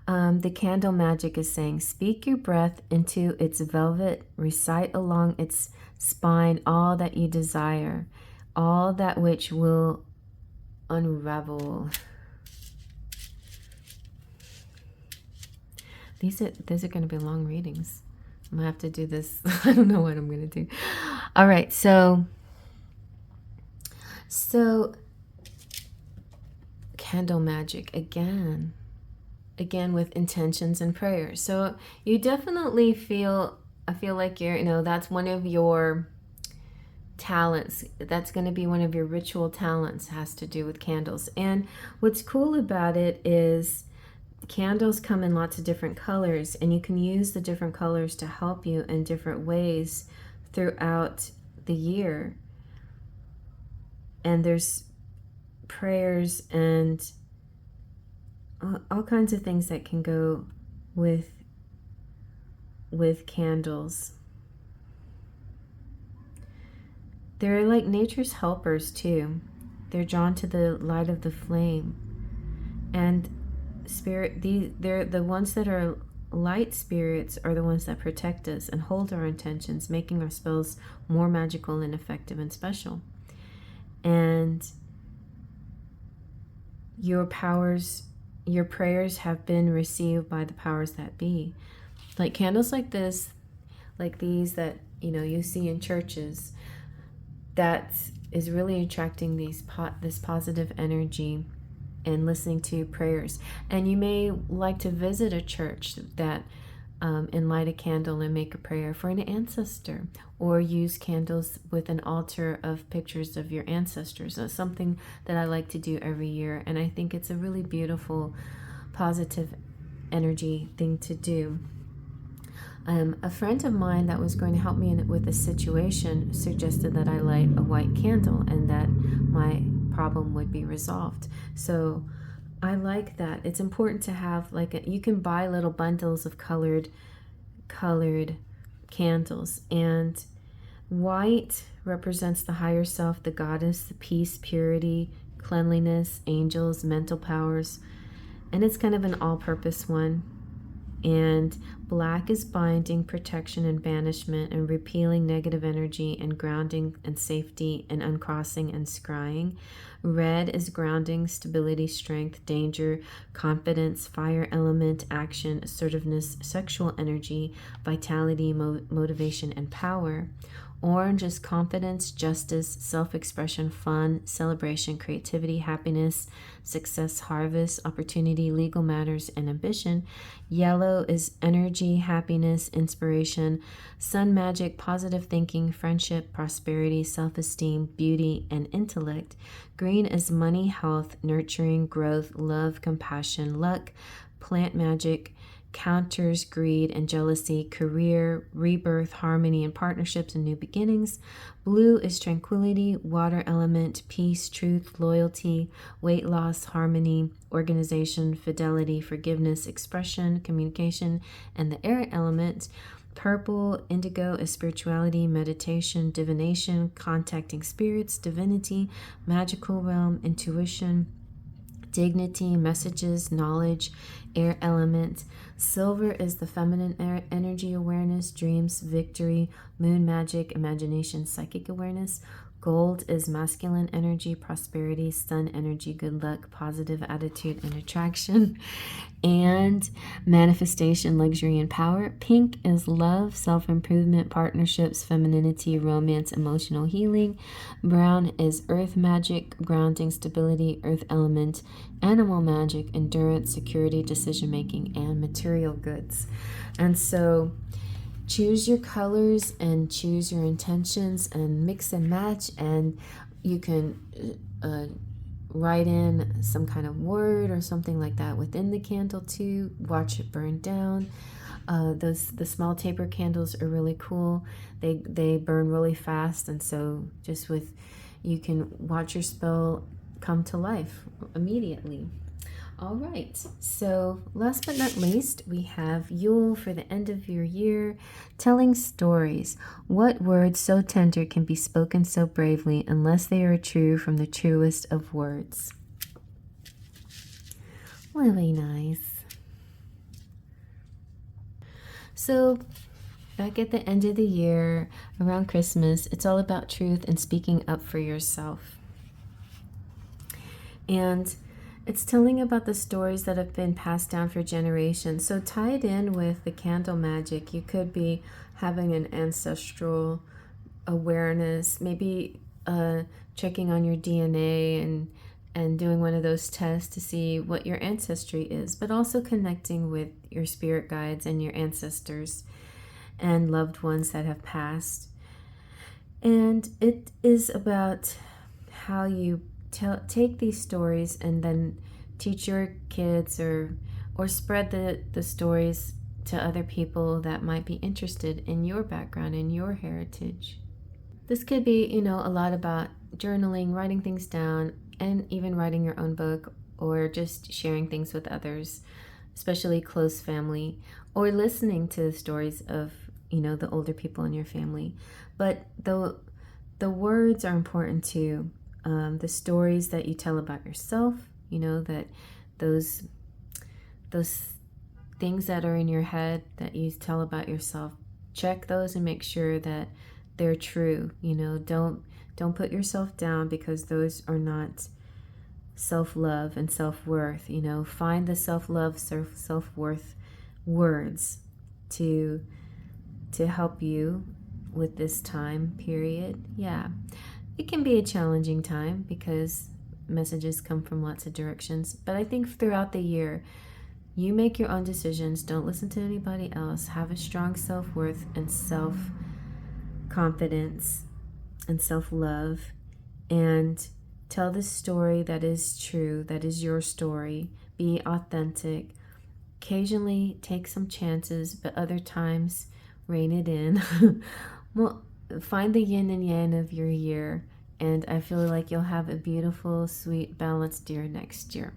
The candle magic is saying, speak your breath into its velvet, recite along its spine all that you desire, all that which will unravel. These are going to be long readings. I'm going to have to do this. I don't know what I'm going to do. All right, so candle magic again with intentions and prayers. So you definitely I feel like that's one of your talents. That's going to be one of your ritual talents, has to do with candles. And what's cool about it is candles come in lots of different colors, and you can use the different colors to help you in different ways throughout the year. And there's prayers and all kinds of things that can go with candles. They're like nature's helpers too. They're drawn to the light of the flame. And they're the ones that are light spirits are the ones that protect us and hold our intentions, making our spells more magical and effective and special. And your prayers have been received by the powers that be. Like candles like this, like these that you see in churches, that is really attracting this positive energy and listening to prayers. And you may like to visit a church that and light a candle and make a prayer for an ancestor, or use candles with an altar of pictures of your ancestors. That's something that I like to do every year, and I think it's a really beautiful, positive energy thing to do. A friend of mine that was going to help me with a situation suggested that I light a white candle and that my problem would be resolved. So I like that. It's important to have you can buy little bundles of colored candles, and white represents the higher self, the goddess, the peace, purity, cleanliness, angels, mental powers, and it's kind of an all-purpose one. And black is binding, protection, and banishment, and repealing negative energy, and grounding and safety, and uncrossing and scrying. Red is grounding, stability, strength, danger, confidence, fire element, action, assertiveness, sexual energy, vitality, motivation, and power. Orange is confidence, justice, self-expression, fun, celebration, creativity, happiness, success, harvest, opportunity, legal matters, and ambition. Yellow is energy, happiness, inspiration, sun magic, positive thinking, friendship, prosperity, self-esteem, beauty, and intellect. Green is money, health, nurturing, growth, love, compassion, luck, plant magic, counters greed and jealousy, career, rebirth, harmony and partnerships and new beginnings. Blue is tranquility, water element, peace, truth, loyalty, weight loss, harmony, organization, fidelity, forgiveness, expression, communication, and the air element. Purple, indigo is spirituality, meditation, divination, contacting spirits, divinity, magical realm, intuition, dignity, messages, knowledge, air element. Silver is the feminine energy, awareness, dreams, victory, moon magic, imagination, psychic awareness. Gold is masculine energy, prosperity, sun energy, good luck, positive attitude, and attraction, and manifestation, luxury, and power. Pink is love, self-improvement, partnerships, femininity, romance, emotional healing. Brown is earth magic, grounding, stability, earth element, animal magic, endurance, security, decision-making, and material goods. And so choose your colors and choose your intentions and mix and match, and you can write in some kind of word or something like that within the candle to watch it burn down. The small taper candles are really cool. They burn really fast, and so you can watch your spell come to life immediately. All right, so last but not least, we have Yule for the end of your year, telling stories. What words so tender can be spoken so bravely unless they are true from the truest of words? Really nice. So back at the end of the year, around Christmas, it's all about truth and speaking up for yourself. And it's telling about the stories that have been passed down for generations. So tied in with the candle magic, you could be having an ancestral awareness, maybe checking on your DNA and doing one of those tests to see what your ancestry is, but also connecting with your spirit guides and your ancestors and loved ones that have passed. And it is about how you take these stories and then teach your kids or spread the stories to other people that might be interested in your background and your heritage. This could be, a lot about journaling, writing things down, and even writing your own book, or just sharing things with others, especially close family, or listening to the stories of, the older people in your family. But the words are important too. The stories that you tell about yourself, that those things that are in your head that you tell about yourself, check those and make sure that they're true. Don't put yourself down, because those are not self-love and self-worth. Find the self-love, self-worth words to help you with this time period. Yeah. It can be a challenging time because messages come from lots of directions, but I think throughout the year, You make your own decisions. Don't listen to anybody else. Have a strong self-worth and self-confidence and self-love, and tell the story that is true, that is your story. Be authentic. Occasionally take some chances, but other times rein it in. Well, find the yin and yang of your year, and I feel like you'll have a beautiful, sweet, balanced year next year.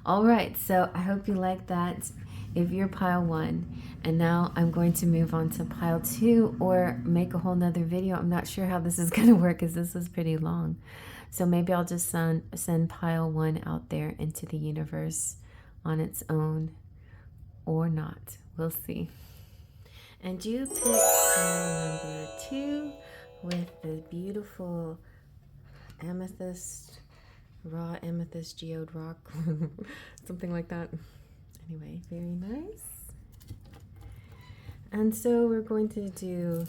All right, so I hope you like that if you're pile 1. And now I'm going to move on to pile 2, or make a whole nother video. I'm not sure how this is going to work because this is pretty long. So maybe I'll just send pile 1 out there into the universe on its own, or not. We'll see. And you picked pile number 2 with the beautiful amethyst, raw amethyst geode rock, something like that. Anyway, very nice. And so we're going to do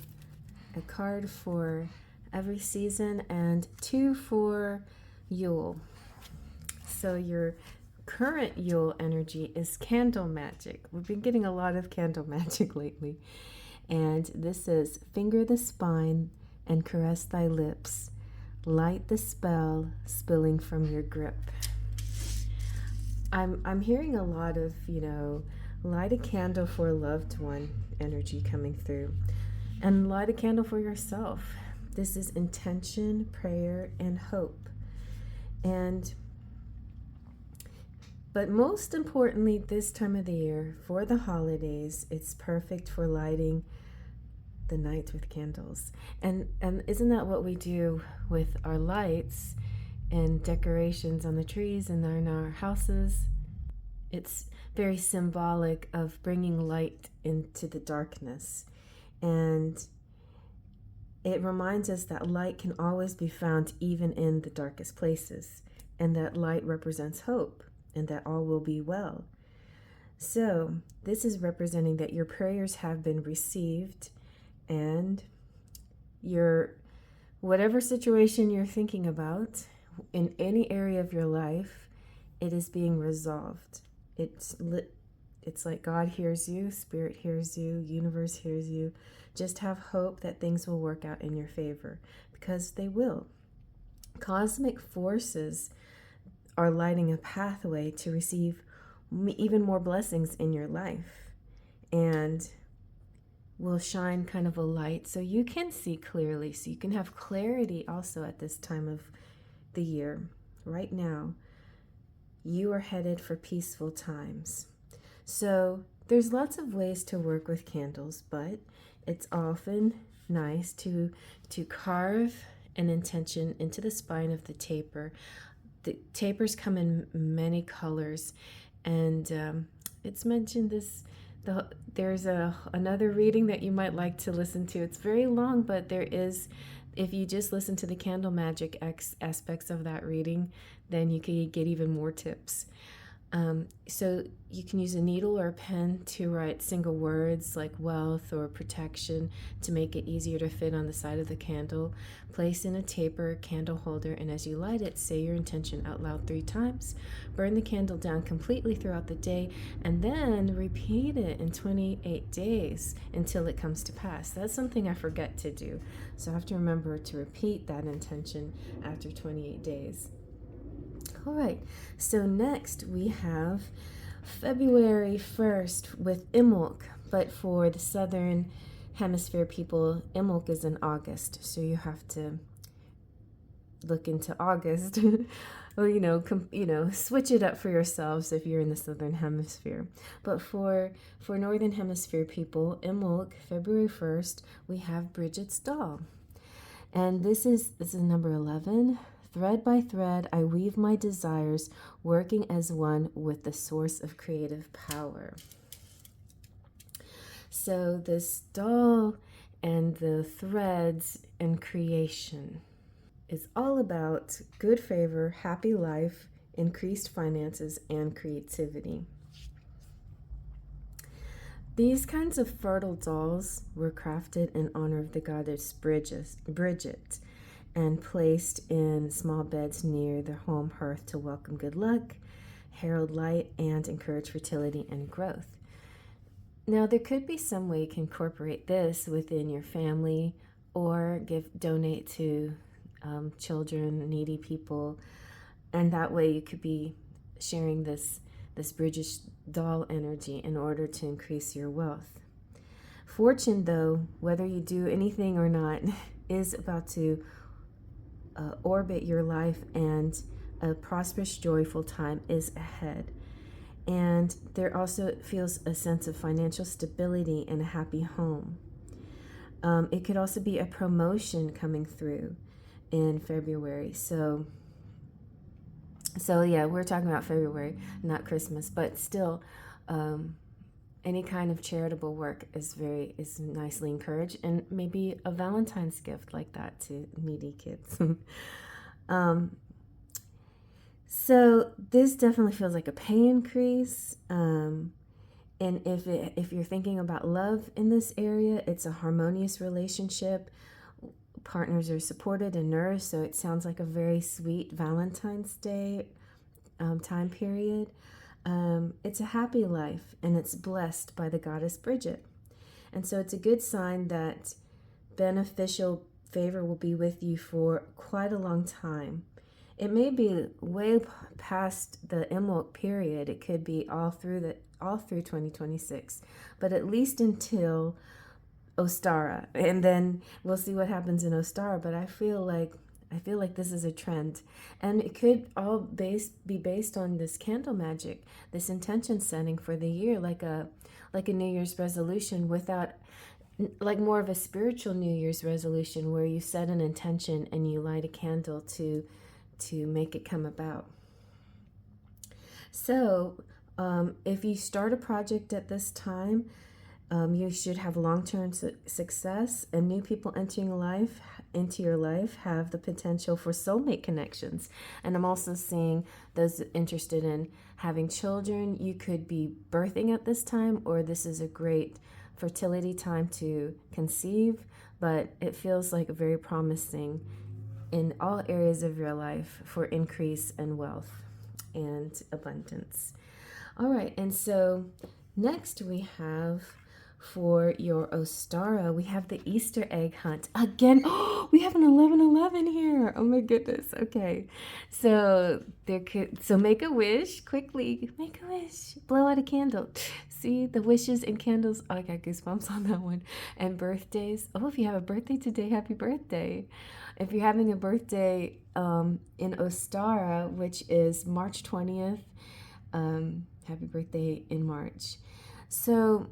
a card for every season and 2 for Yule. So your current Yule energy is candle magic. We've been getting a lot of candle magic lately. And this is finger the spine and caress thy lips. Light the spell spilling from your grip. I'm hearing a lot of, light a candle for a loved one energy coming through. And light a candle for yourself. This is intention, prayer, and hope. But most importantly, this time of the year, for the holidays, it's perfect for lighting the night with candles. And isn't that what we do with our lights and decorations on the trees and in our houses? It's very symbolic of bringing light into the darkness. And it reminds us that light can always be found even in the darkest places, and that light represents hope, and that all will be well. So this is representing that your prayers have been received, and your whatever situation you're thinking about in any area of your life, it is being resolved. It's like God hears you, Spirit hears you, universe hears you. Just have hope that things will work out in your favor, because they will. Cosmic forces are lighting a pathway to receive even more blessings in your life, and will shine kind of a light so you can see clearly, so you can have clarity also at this time of the year. Right now, you are headed for peaceful times. So there's lots of ways to work with candles, but it's often nice to carve an intention into the spine of the taper. The tapers come in many colors, and it's mentioned there's another reading that you might like to listen to. It's very long, but there is, if you just listen to the candle magic aspects of that reading, then you can get even more tips. So you can use a needle or a pen to write single words like wealth or protection to make it easier to fit on the side of the candle. Place in a taper candle holder, and as you light it, say your intention out loud 3 times. Burn the candle down completely throughout the day, and then repeat it in 28 days until it comes to pass. That's something I forget to do, so I have to remember to repeat that intention after 28 days. All right, so next we have February 1st with Imbolc, but for the southern hemisphere people, Imbolc is in August, so you have to look into August or switch it up for yourselves if you're in the southern hemisphere. But for northern hemisphere people, Imbolc, February 1st, we have Bridget's doll, and this is number 11. Thread by thread, I weave my desires, working as one with the source of creative power. So this doll and the threads and creation is all about good favor, happy life, increased finances, and creativity. These kinds of fertile dolls were crafted in honor of the goddess Bridget, and placed in small beds near their home hearth to welcome good luck herald light, and encourage fertility and growth. Now, there could be some way you can incorporate this within your family or donate to children, needy people, and that way you could be sharing this British doll energy in order to increase your wealth. Fortune, though, whether you do anything or not, is about to orbit your life, and a prosperous, joyful time is ahead. And there also feels a sense of financial stability and a happy home. It could also be a promotion coming through in February. So yeah, we're talking about February, not Christmas, but still, any kind of charitable work is nicely encouraged, and maybe a Valentine's gift like that to needy kids. So this definitely feels like a pay increase. And if you're thinking about love in this area, it's a harmonious relationship. Partners are supported and nourished, so it sounds like a very sweet Valentine's Day time period. It's a happy life, and it's blessed by the goddess Bridget. And so it's a good sign that beneficial favor will be with you for quite a long time. It may be way past the Imbolc period. It could be all through 2026, but at least until Ostara, and then we'll see what happens in Ostara. But I feel like this is a trend, and it could all be based on this candle magic, this intention setting for the year, like a New Year's resolution, without, like, more of a spiritual New Year's resolution where you set an intention and you light a candle to make it come about. So if you start a project at this time, you should have long-term success, and new people entering into your life have the potential for soulmate connections. And I'm also seeing those interested in having children. You could be birthing at this time, or this is a great fertility time to conceive, but it feels like very promising in all areas of your life for increase and wealth and abundance. All right, and so next we have, for your Ostara, we have the Easter egg hunt. Again, we have an 1111 here. Oh my goodness. Okay. So make a wish quickly. Make a wish. Blow out a candle. See the wishes and candles. Oh, I got goosebumps on that one. And birthdays. Oh, if you have a birthday today, happy birthday. If you're having a birthday in Ostara, which is March 20th, happy birthday in March. So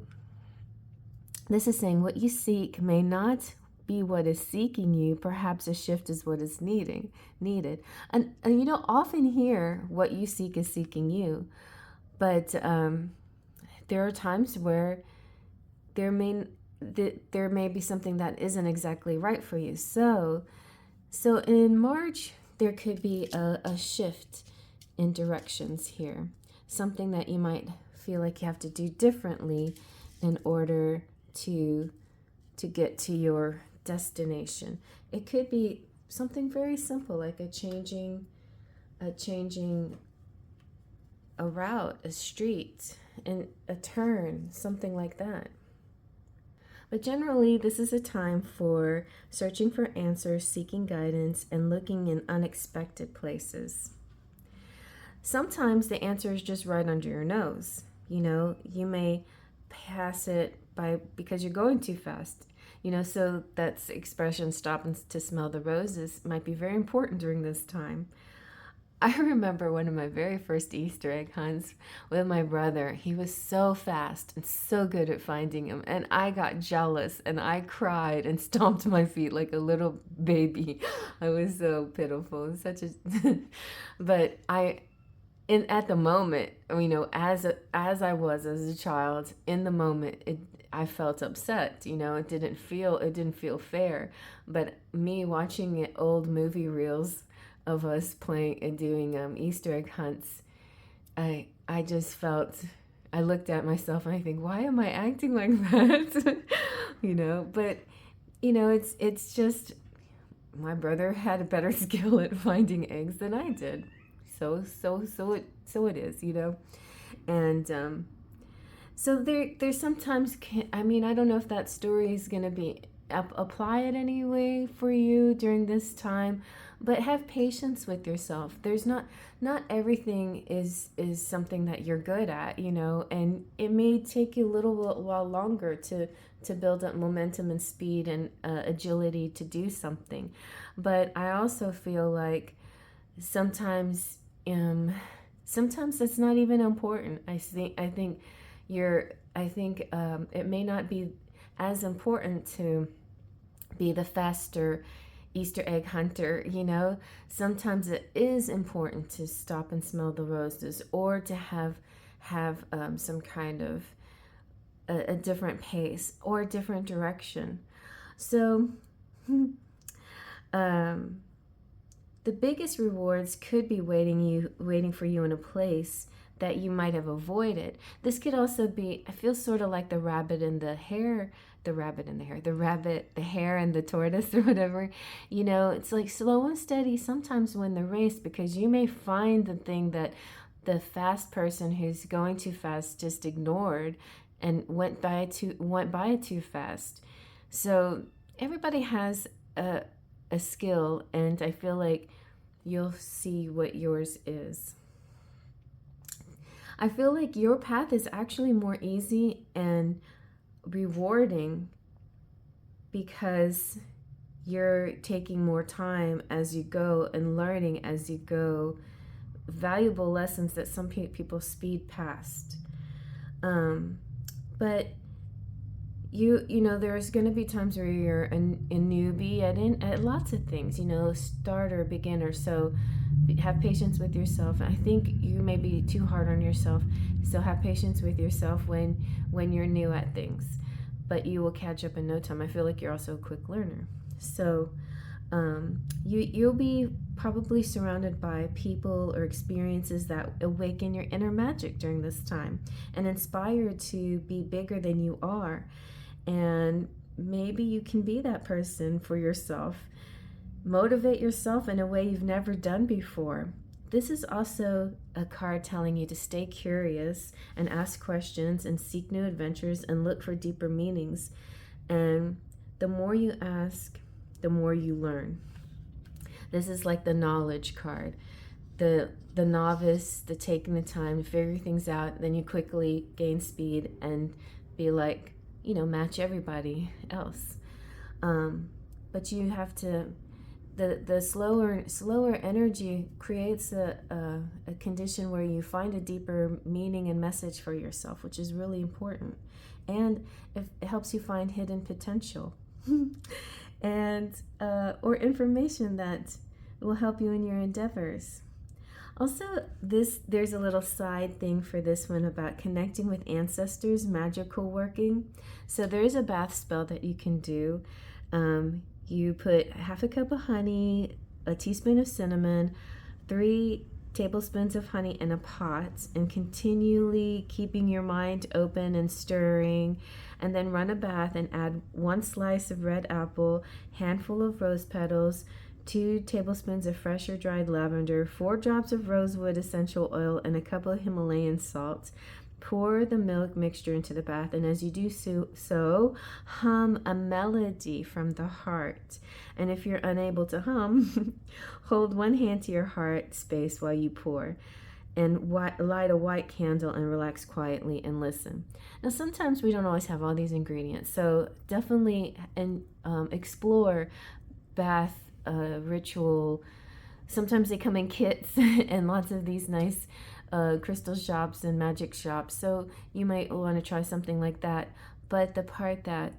this is saying what you seek may not be what is seeking you. Perhaps a shift is what is needed. And you don't often hear what you seek is seeking you. But there are times where there may be something that isn't exactly right for you. So in March, there could be a shift in directions here. Something that you might feel like you have to do differently in order to get to your destination. It could be something very simple, like a changing a route, a street, and a turn, something like that. But generally, this is a time for searching for answers, seeking guidance, and looking in unexpected places. Sometimes the answer is just right under your nose. You may pass it because you're going too fast. So that's the expression, stopping to smell the roses, might be very important during this time. I remember one of my very first Easter egg hunts with my brother. He was so fast and so good at finding them, and I got jealous and I cried and stomped my feet like a little baby. I was so pitiful, but at the moment, as I was as a child, in the moment, I felt upset. It didn't feel fair. But me watching old movie reels of us playing and doing Easter egg hunts, I just felt, I looked at myself and I think, why am I acting like that? But it's just, my brother had a better skill at finding eggs than I did. So it is, you know. And so there's sometimes, I mean, I don't know if that story is going to be apply it anyway for you during this time, but have patience with yourself. There's not everything is something that you're good at, you know, and it may take you a little while longer to build up momentum and speed and agility to do something. But I also feel like sometimes that's not even important. I think it may not be as important to be the faster Easter egg hunter, you know. Sometimes it is important to stop and smell the roses, or to have some kind of a different pace or a different direction. So the biggest rewards could be waiting for you in a place that you might have avoided. This could also be, I feel sort of like the rabbit and the hare, the hare and the tortoise, or whatever. You know, it's like slow and steady sometimes win the race, because you may find the thing that the fast person who's going too fast just ignored and went by it too fast. So everybody has a skill, and I feel like you'll see what yours is. I feel like your path is actually more easy and rewarding because you're taking more time as you go and learning as you go valuable lessons that some people speed past. But you know, there's going to be times where you're a newbie at lots of things, you know, starter, beginner. So have patience with yourself. I think you may be too hard on yourself, so have patience with yourself when you're new at things, but you will catch up in no time. I feel like you're also a quick learner. So you'll be probably surrounded by people or experiences that awaken your inner magic during this time and inspire to be bigger than you are. And maybe you can be that person for yourself. Motivate yourself in a way you've never done before. This is also a card telling you to stay curious and ask questions and seek new adventures and look for deeper meanings. And the more you ask, the more you learn. This is like the knowledge card. The novice, the taking the time to figure things out, then you quickly gain speed and be like, you know, match everybody else. But you have to, the slower energy creates a condition where you find a deeper meaning and message for yourself, which is really important. And it helps you find hidden potential and or information that will help you in your endeavors. Also, there's a little side thing for this one about connecting with ancestors, magical working. So there is a bath spell that you can do. You put half a cup of honey, a teaspoon of cinnamon, 3 tablespoons of honey in a pot, and continually keeping your mind open and stirring, and then run a bath and add 1 slice of red apple, handful of rose petals, 2 tablespoons of fresh or dried lavender, 4 drops of rosewood essential oil, and a cup of Himalayan salt. Pour the milk mixture into the bath, and as you do so, hum a melody from the heart. And if you're unable to hum, hold 1 hand to your heart space while you pour, and light a white candle and relax quietly and listen. Now, sometimes we don't always have all these ingredients, so definitely explore bath ritual. Sometimes they come in kits and lots of these nice crystal shops and magic shops, so you might want to try something like that. But the part that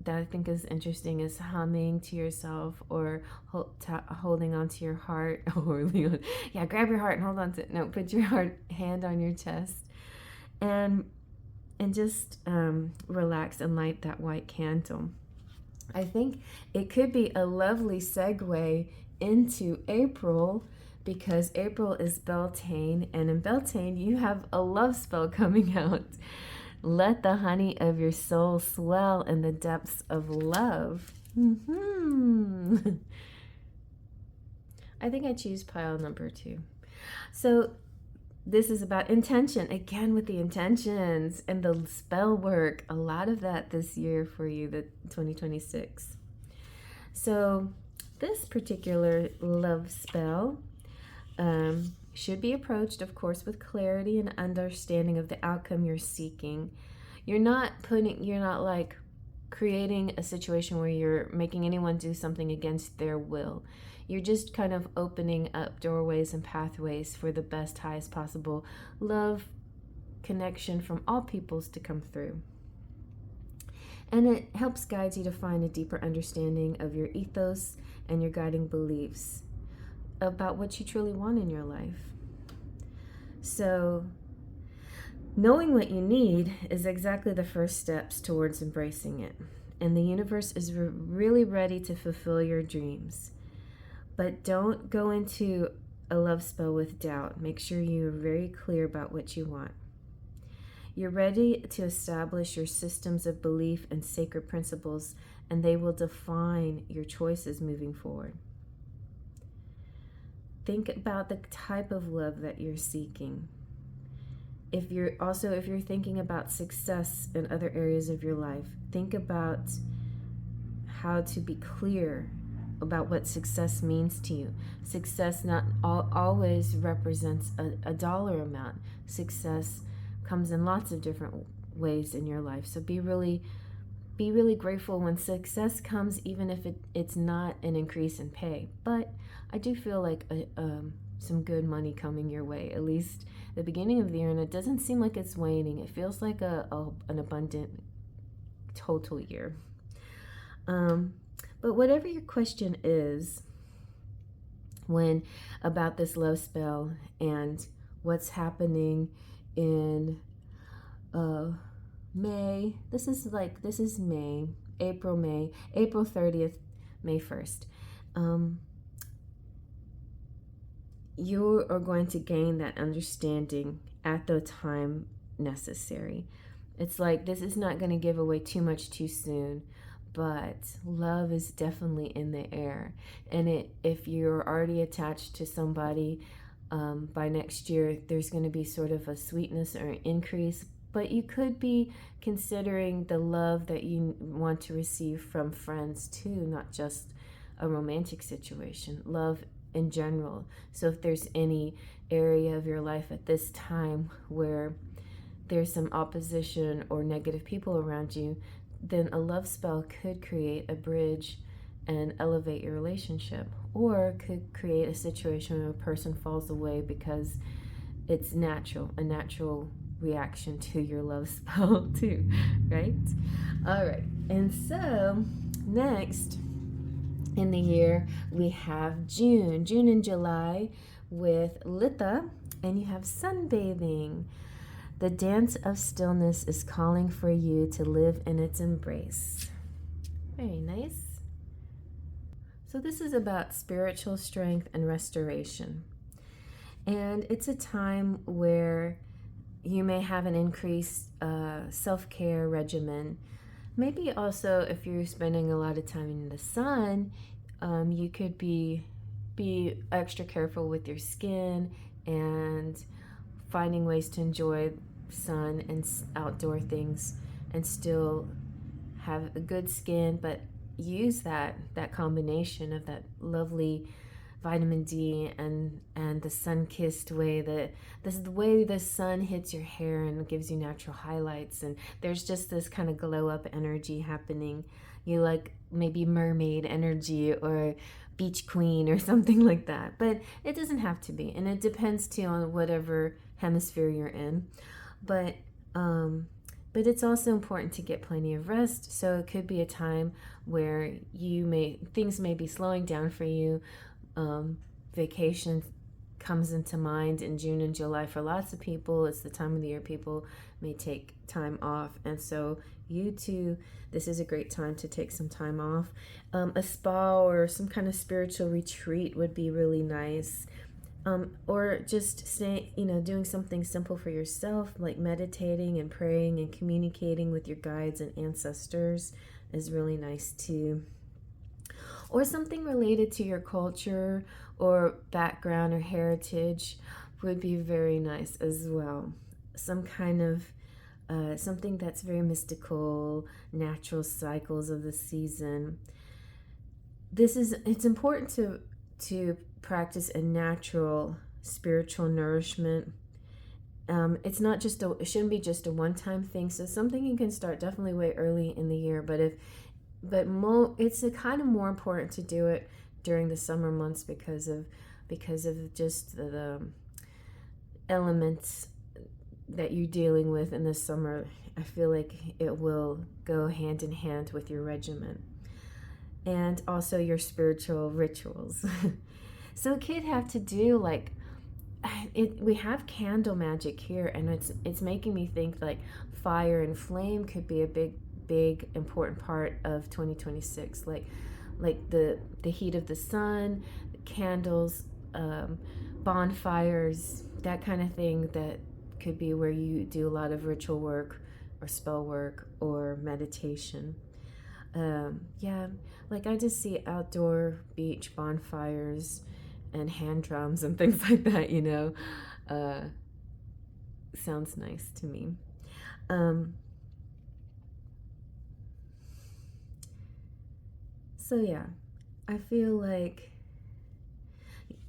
I think is interesting is humming to yourself, or holding onto your heart, or grab your heart and hold on to it. No, put your hand on your chest and just relax and light that white candle. I think it could be a lovely segue into April, because April is Beltane, and in Beltane you have a love spell coming out. Let the honey of your soul swell in the depths of love. I think I choose pile number 2. So this is about intention, again with the intentions and the spell work. A lot of that this year for you, the 2026. So this particular love spell should be approached, of course, with clarity and understanding of the outcome you're seeking. You're not like creating a situation where you're making anyone do something against their will. You're just kind of opening up doorways and pathways for the best, highest possible love connection from all peoples to come through. And it helps guide you to find a deeper understanding of your ethos and your guiding beliefs about what you truly want in your life. So knowing what you need is exactly the first steps towards embracing it. And the universe is really ready to fulfill your dreams. But don't go into a love spell with doubt. Make sure you're very clear about what you want. You're ready to establish your systems of belief and sacred principles, and they will define your choices moving forward. Think about the type of love that you're seeking. If you're thinking about success in other areas of your life, think about how to be clear about what success means to you. Success not always represents a dollar amount. Success comes in lots of different ways in your life. So be really grateful when success comes, even if it's not an increase in pay. But I do feel like some good money coming your way, at least the beginning of the year, and it doesn't seem like it's waning. It feels like an abundant total year. But whatever your question is about this love spell and what's happening in May, this is May, April 30th, May 1st. You are going to gain that understanding at the time necessary. It's like this is not going to give away too much too soon, but love is definitely in the air. And if you're already attached to somebody, by next year, there's going to be sort of a sweetness or an increase. But you could be considering the love that you want to receive from friends too, not just a romantic situation, love in general. So if there's any area of your life at this time where there's some opposition or negative people around you, then a love spell could create a bridge and elevate your relationship, or could create a situation where a person falls away because it's a natural reaction to your love spell too, right? All right, and so next in the year we have June and July with Litha, and you have sunbathing. The dance of stillness is calling for you to live in its embrace. Very nice. So this is about spiritual strength and restoration. And it's a time where you may have an increased self-care regimen. Maybe also if you're spending a lot of time in the sun, you could be extra careful with your skin and finding ways to enjoy sun and outdoor things and still have a good skin, but use that combination of that lovely vitamin D and the sun-kissed way this is the way the sun hits your hair and gives you natural highlights, and there's just this kind of glow up energy happening. You like maybe mermaid energy or beach queen or something like that, but it doesn't have to be, and it depends too on whatever hemisphere you're in. But it's also important to get plenty of rest. So it could be a time where things may be slowing down for you. Vacation comes into mind in June and July for lots of people. It's the time of the year people may take time off, and so you too, this is a great time to take some time off. A spa or some kind of spiritual retreat would be really nice. Or just doing something simple for yourself, like meditating and praying and communicating with your guides and ancestors is really nice too. or something related to your culture or background or heritage would be very nice as well. Some kind of something that's very mystical, natural cycles of the season. It's important to practice a natural spiritual nourishment. It's not just it shouldn't be just a one-time thing. So something you can start definitely way early in the year, it's a kind of more important to do it during the summer months because of just the elements that you're dealing with in the summer. I feel like it will go hand in hand with your regimen and also your spiritual rituals. So it could have to do like we have candle magic here, and it's making me think like fire and flame could be a big important part of 2026, like the heat of the sun, candles, bonfires, that kind of thing. That could be where you do a lot of ritual work or spell work or meditation. Yeah, like I just see outdoor beach bonfires and hand drums and things like that, sounds nice to me. So yeah, I feel like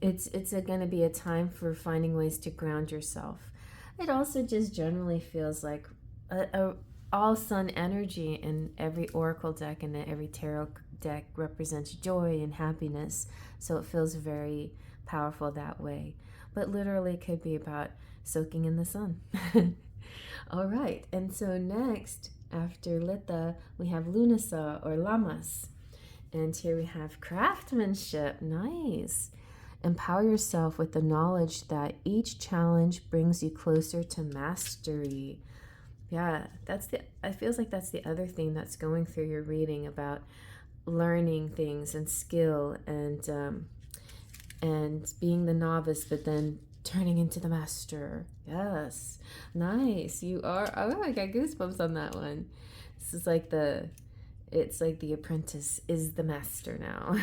it's going to be a time for finding ways to ground yourself. It also just generally feels like a all sun energy, and every oracle deck and every tarot deck represents joy and happiness, so it feels very powerful that way. But literally it could be about soaking in the sun. All right, and so next after Litha we have Lunasa or Lammas, and here we have craftsmanship. Nice. Empower yourself with the knowledge that each challenge brings you closer to mastery. Yeah, it feels like that's the other thing that's going through your reading, about learning things and skill and being the novice, but then turning into the master. Yes, nice. You are. Oh, I got goosebumps on that one. This is like it's like the apprentice is the master now.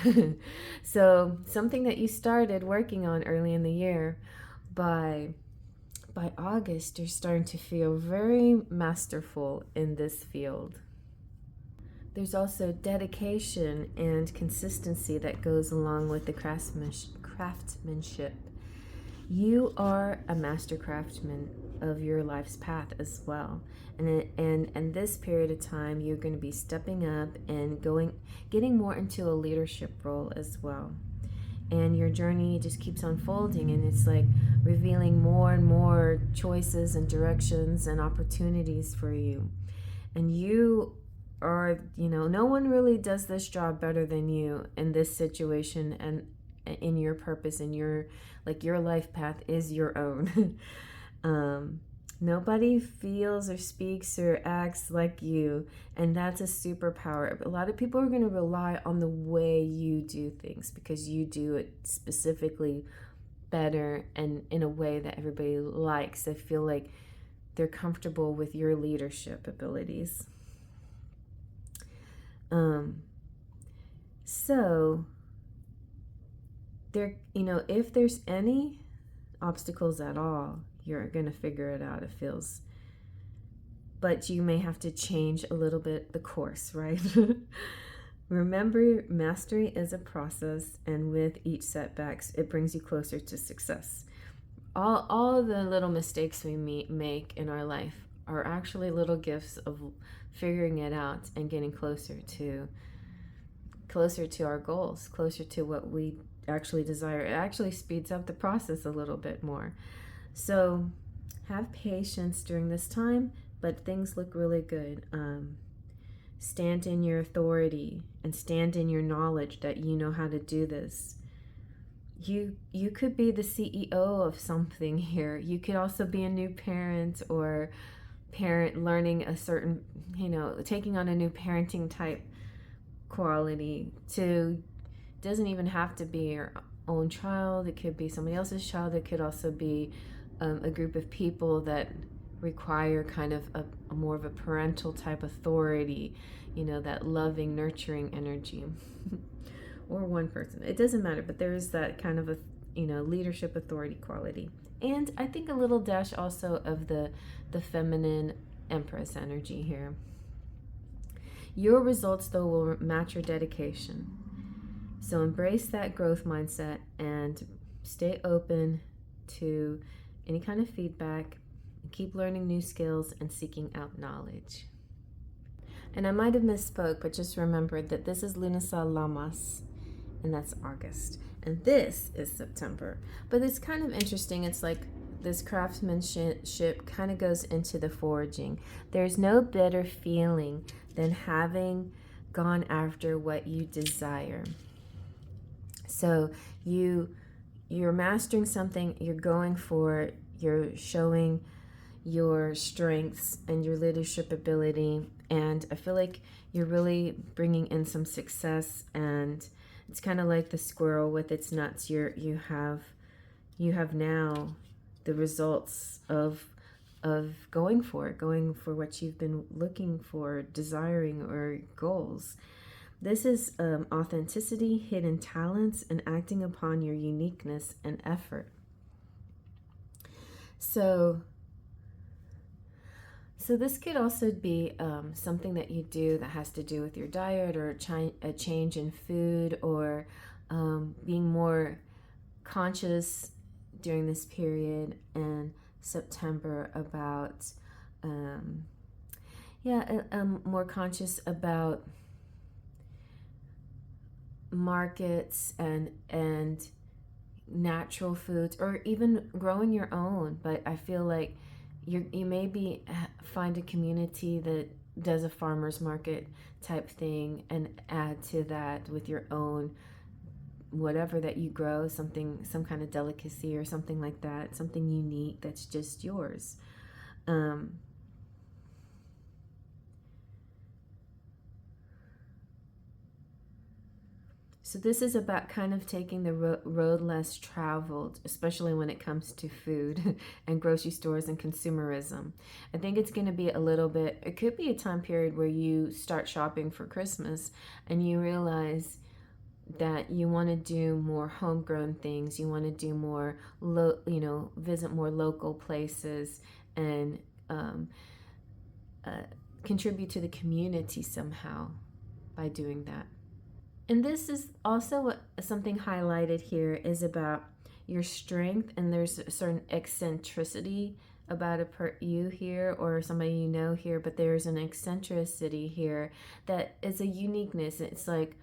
So something that you started working on early in the year, by August, you're starting to feel very masterful in this field. There's also dedication and consistency that goes along with the craftsmanship. You are a master craftsman of your life's path as well. And this period of time, you're going to be stepping up and getting more into a leadership role as well. And your journey just keeps unfolding, and it's like revealing more and more choices and directions and opportunities for you. And you are, no one really does this job better than you in this situation, and in your purpose, and your life path is your own. Nobody feels or speaks or acts like you, and that's a superpower. A lot of people are going to rely on the way you do things because you do it specifically better and in a way that everybody likes. They feel like they're comfortable with your leadership abilities. So there, if there's any obstacles at all, you're going to figure it out, it feels. But you may have to change a little bit the course, right? Remember, mastery is a process, and with each setbacks, it brings you closer to success. All the little mistakes we make in our life are actually little gifts of figuring it out and getting closer to our goals, closer to what we actually desire. It actually speeds up the process a little bit more. So have patience during this time, but things look really good. Stand in your authority and stand in your knowledge that you know how to do this. You could be the CEO of something here. You could also be a new parent or parent learning a certain, taking on a new parenting type quality. Doesn't even have to be your own child. It could be somebody else's child. It could also be a group of people that require kind of a more of a parental type authority, that loving, nurturing energy. or one person. It doesn't matter, but there is that kind of a, leadership authority quality. And I think a little dash also of the feminine Empress energy here. Your results, though, will match your dedication. So embrace that growth mindset and stay open to any kind of feedback. Keep learning new skills and seeking out knowledge. And I might have misspoke, but just remember that this is Lunasa Lammas, and that's August. And this is September. But it's kind of interesting. It's like this craftsmanship kind of goes into the foraging. There's no better feeling than having gone after what you desire. So you're mastering something, you're going for it, you're showing your strengths and your leadership ability, and I feel like you're really bringing in some success. And it's kind of like the squirrel with its nuts. You have now the results of going for it, going for what you've been looking for, desiring, or goals. This is authenticity, hidden talents, and acting upon your uniqueness and effort. So this could also be something that you do that has to do with your diet, or a change in food, or being more conscious during this period in September about, more conscious about markets and natural foods, or even growing your own. But I feel like you maybe find a community that does a farmer's market type thing and add to that with your own whatever that you grow, some kind of delicacy or something like that, something unique that's just yours. So this is about kind of taking the road less traveled, especially when it comes to food and grocery stores and consumerism. I think it's going to be it could be a time period where you start shopping for Christmas and you realize that you want to do more homegrown things. You want to do more, visit more local places and contribute to the community somehow by doing that. And this is also something highlighted here is about your strength, and there's a certain eccentricity about you here, or somebody you know here, but there's an eccentricity here that is a uniqueness. It's like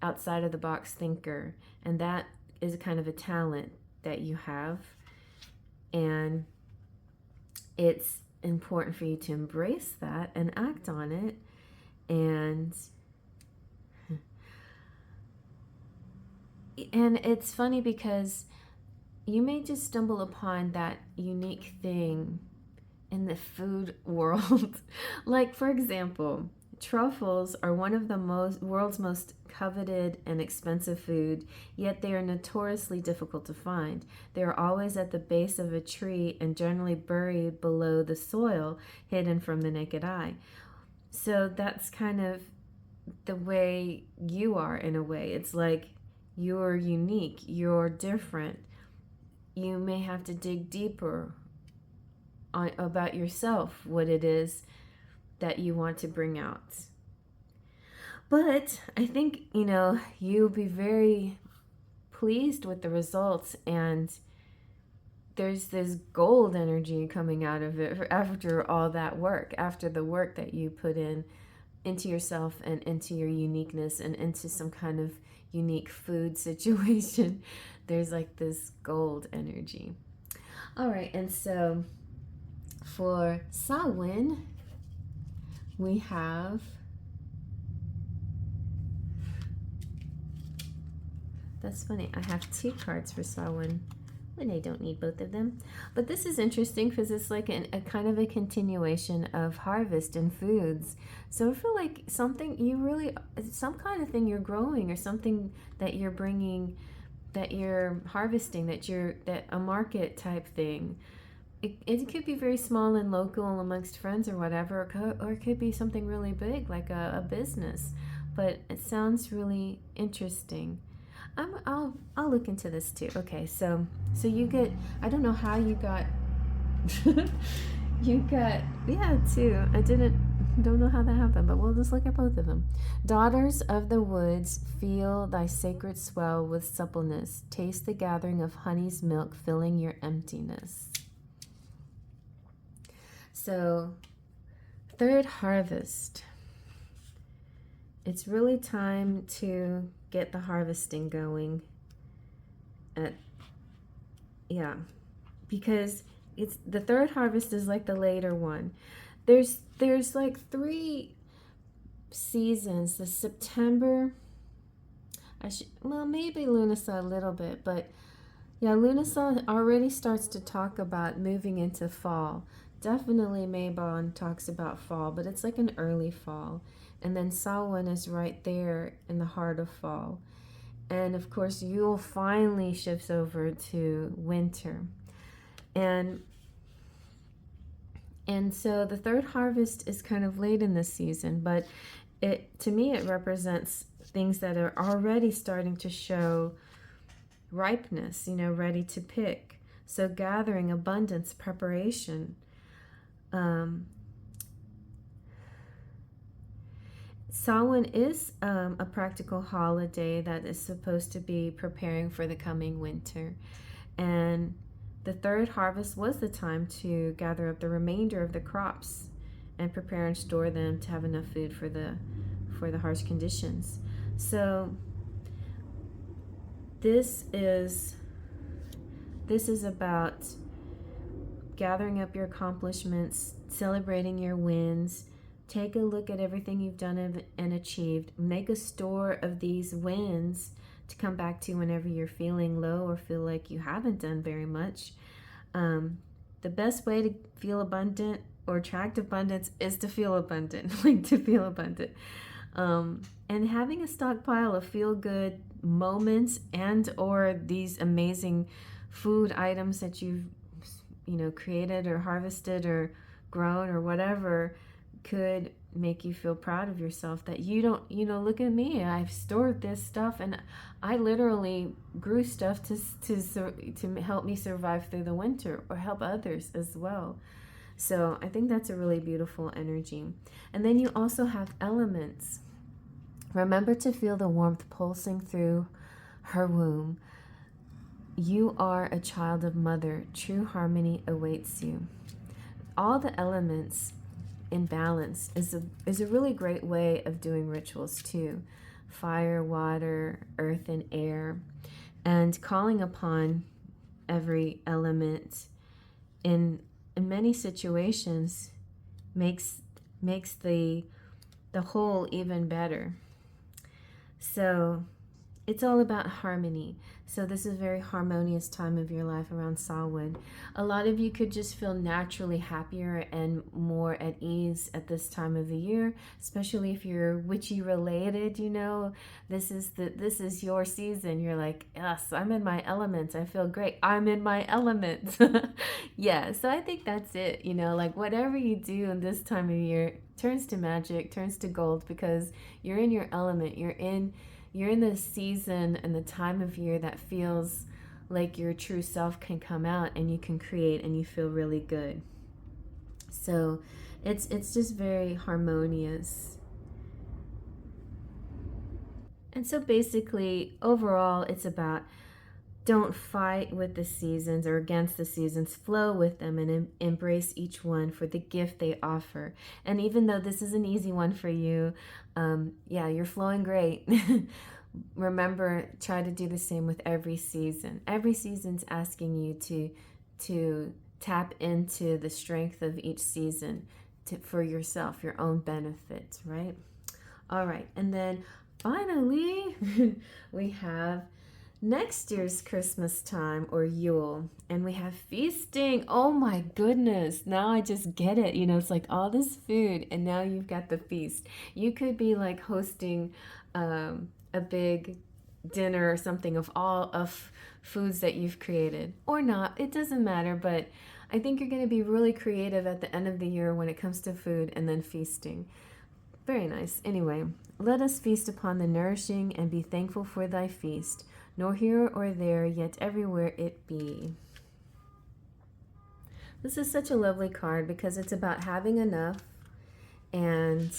outside of the box thinker, and that is kind of a talent that you have, and it's important for you to embrace that and act on it. And it's funny because you may just stumble upon that unique thing in the food world. Like, for example, truffles are one of the world's most coveted and expensive food, yet they are notoriously difficult to find. They are always at the base of a tree and generally buried below the soil, hidden from the naked eye. So that's kind of the way you are, in a way. It's like you're unique, you're different. You may have to dig deeper about yourself, what it is that you want to bring out. But I think, you'll be very pleased with the results, and there's this gold energy coming out of it after all that work, after the work that you put into yourself and into your uniqueness and into some kind of unique food situation. There's like this gold energy. All right, and so for Samhain, we have, that's funny, I have 2 cards for Samhain when I don't need both of them. But this is interesting because it's like a kind of a continuation of harvest and foods. So I feel like some kind of thing you're growing, or something that you're bringing, that you're harvesting, that a market type thing. It could be very small and local amongst friends or whatever, or it could be something really big like a business. But it sounds really interesting. I'll look into this too. Okay, so you get, I don't know how you got you got, yeah, two. Don't know how that happened, but we'll just look at both of them. Daughters of the woods, feel thy sacred swell with suppleness. Taste the gathering of honey's milk, filling your emptiness. So, third harvest. It's really time to get the harvesting going. Because it's the third harvest is like the later one. There's like 3 seasons. The September, maybe Lunasa a little bit, but yeah, Lunasa already starts to talk about moving into fall. Definitely Mabon talks about fall, but it's like an early fall. And then Samhain is right there in the heart of fall. And of course, Yule finally shifts over to winter. And so the third harvest is kind of late in this season, but to me it represents things that are already starting to show ripeness, ready to pick. So gathering, abundance, preparation. Samhain is a practical holiday that is supposed to be preparing for the coming winter. And the third harvest was the time to gather up the remainder of the crops and prepare and store them to have enough food for the harsh conditions. So this is about gathering up your accomplishments, celebrating your wins. Take a look at everything you've done and achieved. Make a store of these wins to come back to whenever you're feeling low or feel like you haven't done very much. The best way to feel abundant or attract abundance is to feel abundant, and having a stockpile of feel-good moments and or these amazing food items that you've created or harvested or grown or whatever could make you feel proud of yourself that you don't, look at me, I've stored this stuff and I literally grew stuff to help me survive through the winter or help others as well. So I think that's a really beautiful energy. And then you also have elements. Remember to feel the warmth pulsing through her womb. You are a child of mother. True harmony awaits you. All the elements in balance is a really great way of doing rituals too. Fire, water, earth, and air. And calling upon every element in many situations makes the whole even better. So it's all about harmony. So this is a very harmonious time of your life around Samhain. A lot of you could just feel naturally happier and more at ease at this time of the year, especially if you're witchy related, this is your season. You're like, yes, I'm in my element. I feel great. I'm in my element. Yeah, so I think that's it. Like whatever you do in this time of year turns to magic, turns to gold, because you're in your element. You're in the season and the time of year that feels like your true self can come out and you can create and you feel really good. So it's just very harmonious. And so basically, overall, it's about don't fight with the seasons or against the seasons. Flow with them and embrace each one for the gift they offer. And even though this is an easy one for you, you're flowing great. Remember, try to do the same with every season. Every season's asking you to tap into the strength of each season for yourself, your own benefit, right? All right, and then finally, we have next year's Christmas time or Yule, and we have feasting. Oh my goodness, now I just get it. It's like all this food and now you've got the feast. You could be like hosting a big dinner or something of all of foods that you've created, or not, it doesn't matter, but I think you're going to be really creative at the end of the year when it comes to food and then feasting. Very nice. Anyway, let us feast upon the nourishing and be thankful for thy feast, nor here or there, yet everywhere it be. This is such a lovely card because it's about having enough, and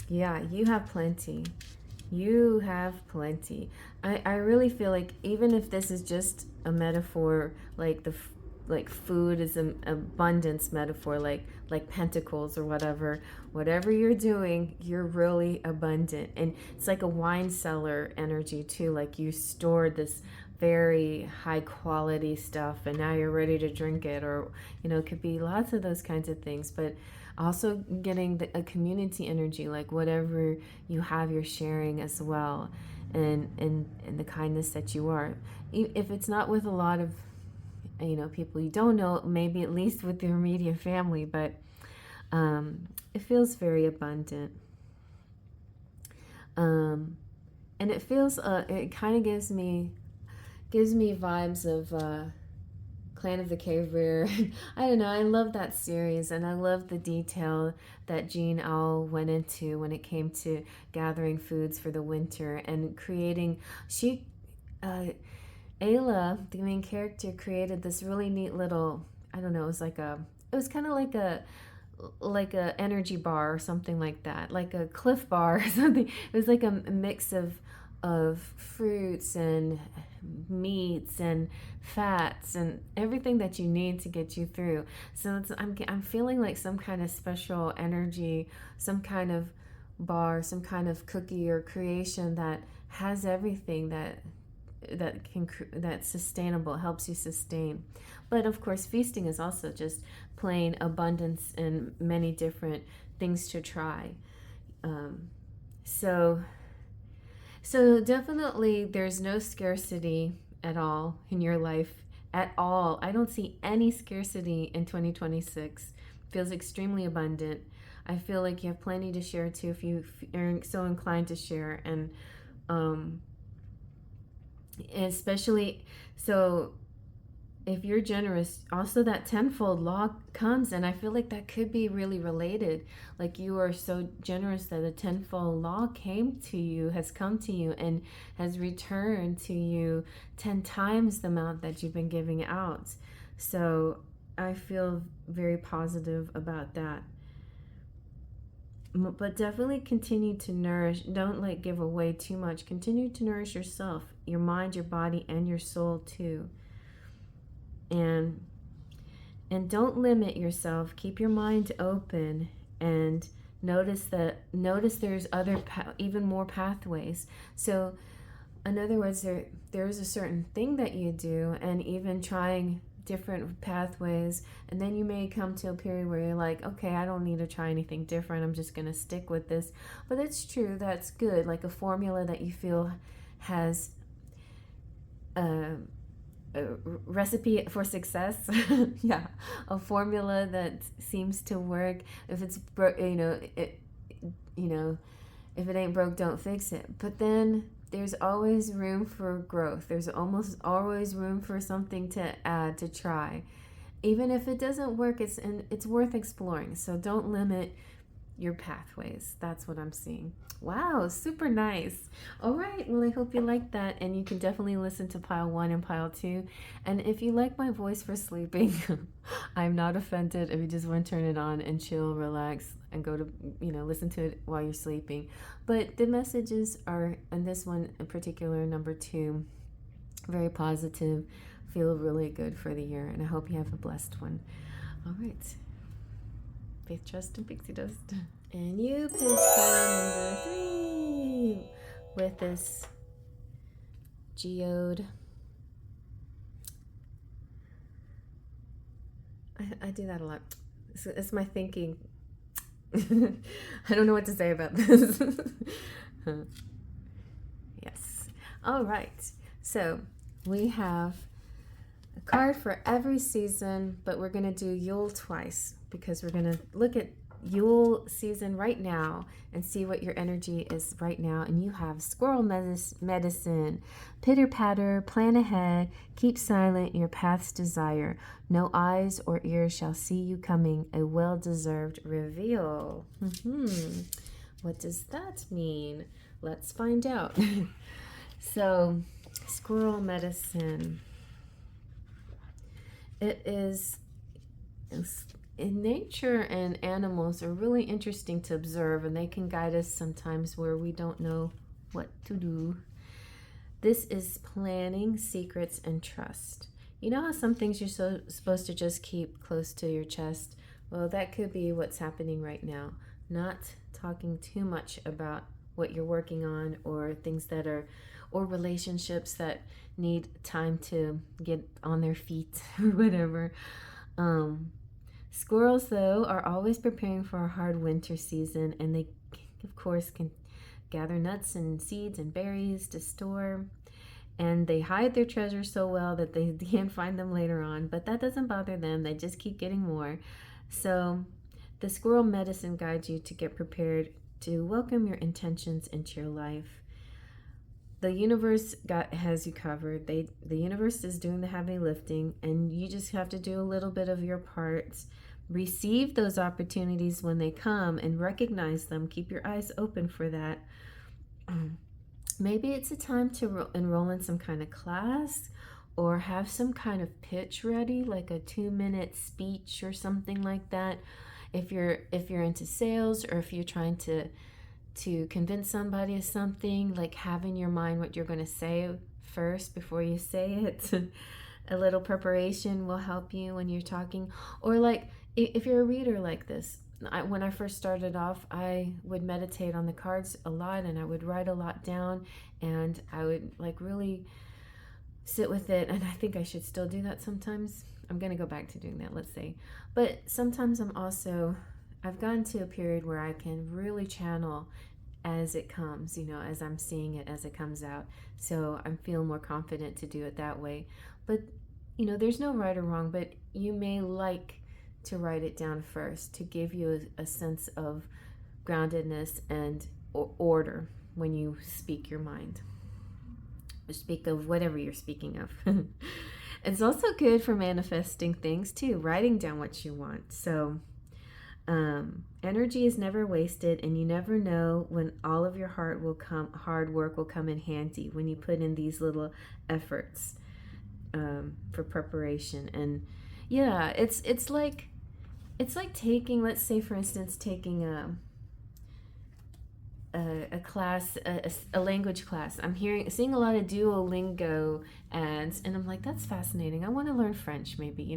yeah, you have plenty. You have plenty. I really feel like even if this is just a metaphor, like like food is an abundance metaphor, like pentacles or whatever you're doing, you're really abundant. And it's like a wine cellar energy too, like you stored this very high quality stuff and now you're ready to drink it, or it could be lots of those kinds of things. But also getting a community energy, like whatever you have, you're sharing as well, and the kindness that you are. If it's not with a lot of people you don't know, maybe at least with your immediate family, but it feels very abundant. And it feels it kind of gives me vibes of Clan of the Cave Bear. I don't know, I love that series, and I love the detail that Jean Owl went into when it came to gathering foods for the winter and creating. Ayla, the main character, created this really neat little, I don't know, it was kind of like a energy bar or something like that, like a Cliff Bar or something. It was like a mix of fruits and meats and fats and everything that you need to get you through. So I'm feeling like some kind of special energy, some kind of bar, some kind of cookie or creation that has everything that's sustainable, helps you sustain. But of course, feasting is also just plain abundance and many different things to try. So definitely there's no scarcity at all in your life at all. I don't see any scarcity in 2026. Feels extremely abundant. I feel like you have plenty to share too if you are so inclined to share, and especially so if you're generous, also that tenfold law comes, and I feel like that could be really related. Like you are so generous that a tenfold law has come to you and has returned to you 10 times the amount that you've been giving out. So I feel very positive about that. But definitely continue to nourish. Don't give away too much. Continue to nourish yourself, your mind, your body, and your soul too. And don't limit yourself. Keep your mind open and notice there's other even more pathways. So in other words, there is a certain thing that you do, and even trying different pathways, and then you may come to a period where you're like, okay, I don't need to try anything different, I'm just going to stick with this. But it's true, that's good, like a formula that you feel has a recipe for success. Yeah, a formula that seems to work. If it's if it ain't broke, don't fix it. But then there's always room for growth. There's almost always room for something to add, to try. Even if it doesn't work, it's worth exploring. So don't limit your pathways. That's what I'm seeing. Wow, super nice. All right, well, I hope you like that, and you can definitely listen to pile 1 and pile 2. And if you like my voice for sleeping, I'm not offended if you just want to turn it on and chill, relax, and go to listen to it while you're sleeping. But the messages are, and this one in particular, number 2, very positive, feel really good for the year, and I hope you have a blessed one. All right. Faith, trust, and pixie dust. And you picked pile number 3 with this geode. I do that a lot. It's my thinking. I don't know what to say about this. Yes. All right. So we have a card for every season, but we're going to do Yule twice because we're going to look at Yule season right now and see what your energy is right now. And you have squirrel medicine, pitter patter, plan ahead, keep silent, your path's desire. No eyes or ears shall see you coming, a well-deserved reveal. What does that mean? Let's find out. So, squirrel medicine. It is in nature, and animals are really interesting to observe, and they can guide us sometimes where we don't know what to do. This is planning, secrets, and trust. You know how some things you're supposed to just keep close to your chest? Well, that could be what's happening right now. Not talking too much about what you're working on, or things that are, or relationships that need time to get on their feet or whatever. Squirrels, though, are always preparing for a hard winter season, and they, of course, can gather nuts and seeds and berries to store. And they hide their treasures so well that they can't find them later on, but that doesn't bother them. They just keep getting more. So the squirrel medicine guides you to get prepared to welcome your intentions into your life. The universe has you covered. The universe is doing the heavy lifting, and you just have to do a little bit of your parts. Receive those opportunities when they come and recognize them. Keep your eyes open for that. Maybe it's a time to enroll in some kind of class, or have some kind of pitch ready, like a 2-minute speech or something like that. If you're into sales, or if you're trying to convince somebody of something, like have in your mind what you're going to say first before you say it. A little preparation will help you when you're talking. Or like if you're a reader like this, when I first started off, I would meditate on the cards a lot, and I would write a lot down, and I would like really sit with it. And I think I should still do that sometimes. I'm going to go back to doing that, let's say. But sometimes I've gotten to a period where I can really channel as it comes, as I'm seeing it as it comes out. So I'm feeling more confident to do it that way. But, there's no right or wrong, but you may like to write it down first to give you a sense of groundedness and order when you speak your mind. Or speak of whatever you're speaking of. It's also good for manifesting things too, writing down what you want. So energy is never wasted, and you never know when all of your hard work will come in handy when you put in these little efforts for preparation. And yeah, it's like taking, let's say for instance, taking a class, a language class. I'm seeing a lot of Duolingo ads, and I'm like, that's fascinating. I want to learn French, maybe,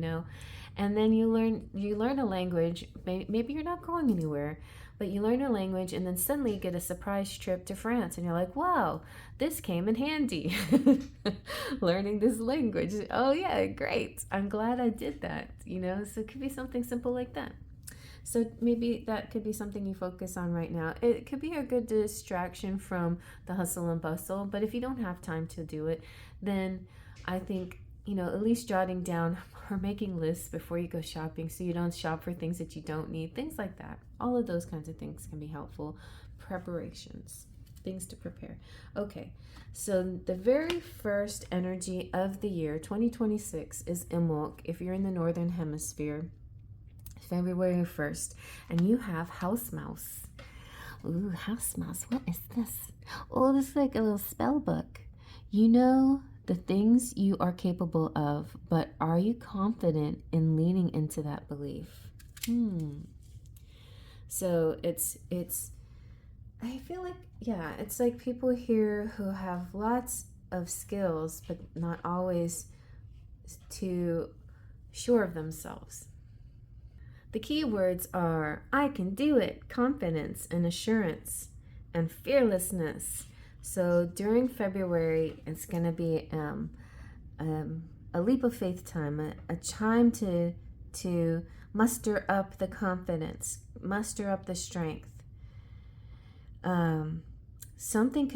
And then you learn a language. Maybe you're not going anywhere, but you learn a language, and then suddenly you get a surprise trip to France, and you're like, wow, this came in handy. Learning this language. Oh yeah, great. I'm glad I did that. So it could be something simple like that. So maybe that could be something you focus on right now. It could be a good distraction from the hustle and bustle, but if you don't have time to do it, then I think, at least jotting down or making lists before you go shopping, so you don't shop for things that you don't need, things like that. All of those kinds of things can be helpful. Preparations, things to prepare. Okay, so the very first energy of the year, 2026, is Imbolc, if you're in the Northern Hemisphere. February 1st, and you have house mouse. Ooh, house mouse, what is this? Oh, this is like a little spell book. You know the things you are capable of, but are you confident in leaning into that belief? So it's I feel like, yeah, it's like people here who have lots of skills, but not always too sure of themselves. The key words are I can do it, confidence and assurance and fearlessness. So during February, it's going to be a leap of faith time, a time to muster up the confidence, muster up the strength. Something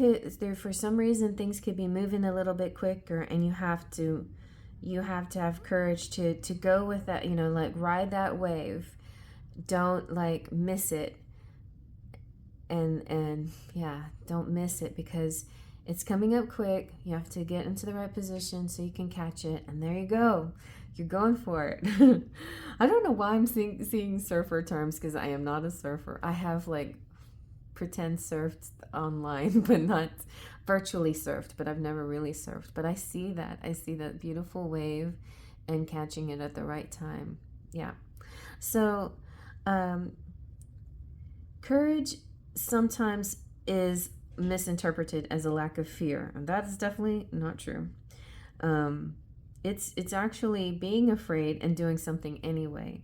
for some reason, things could be moving a little bit quicker, and you have to have courage to go with that, like ride that wave. Don't like miss it. And yeah, don't miss it, because it's coming up quick. You have to get into the right position so you can catch it. And there you go. You're going for it. I don't know why I'm seeing surfer terms, because I am not a surfer. I have like pretend surfed online, but not virtually surfed, but I've never really surfed. But I see that. I see that beautiful wave and catching it at the right time. Yeah. So, courage sometimes is misinterpreted as a lack of fear, and that is definitely not true. It's actually being afraid and doing something anyway.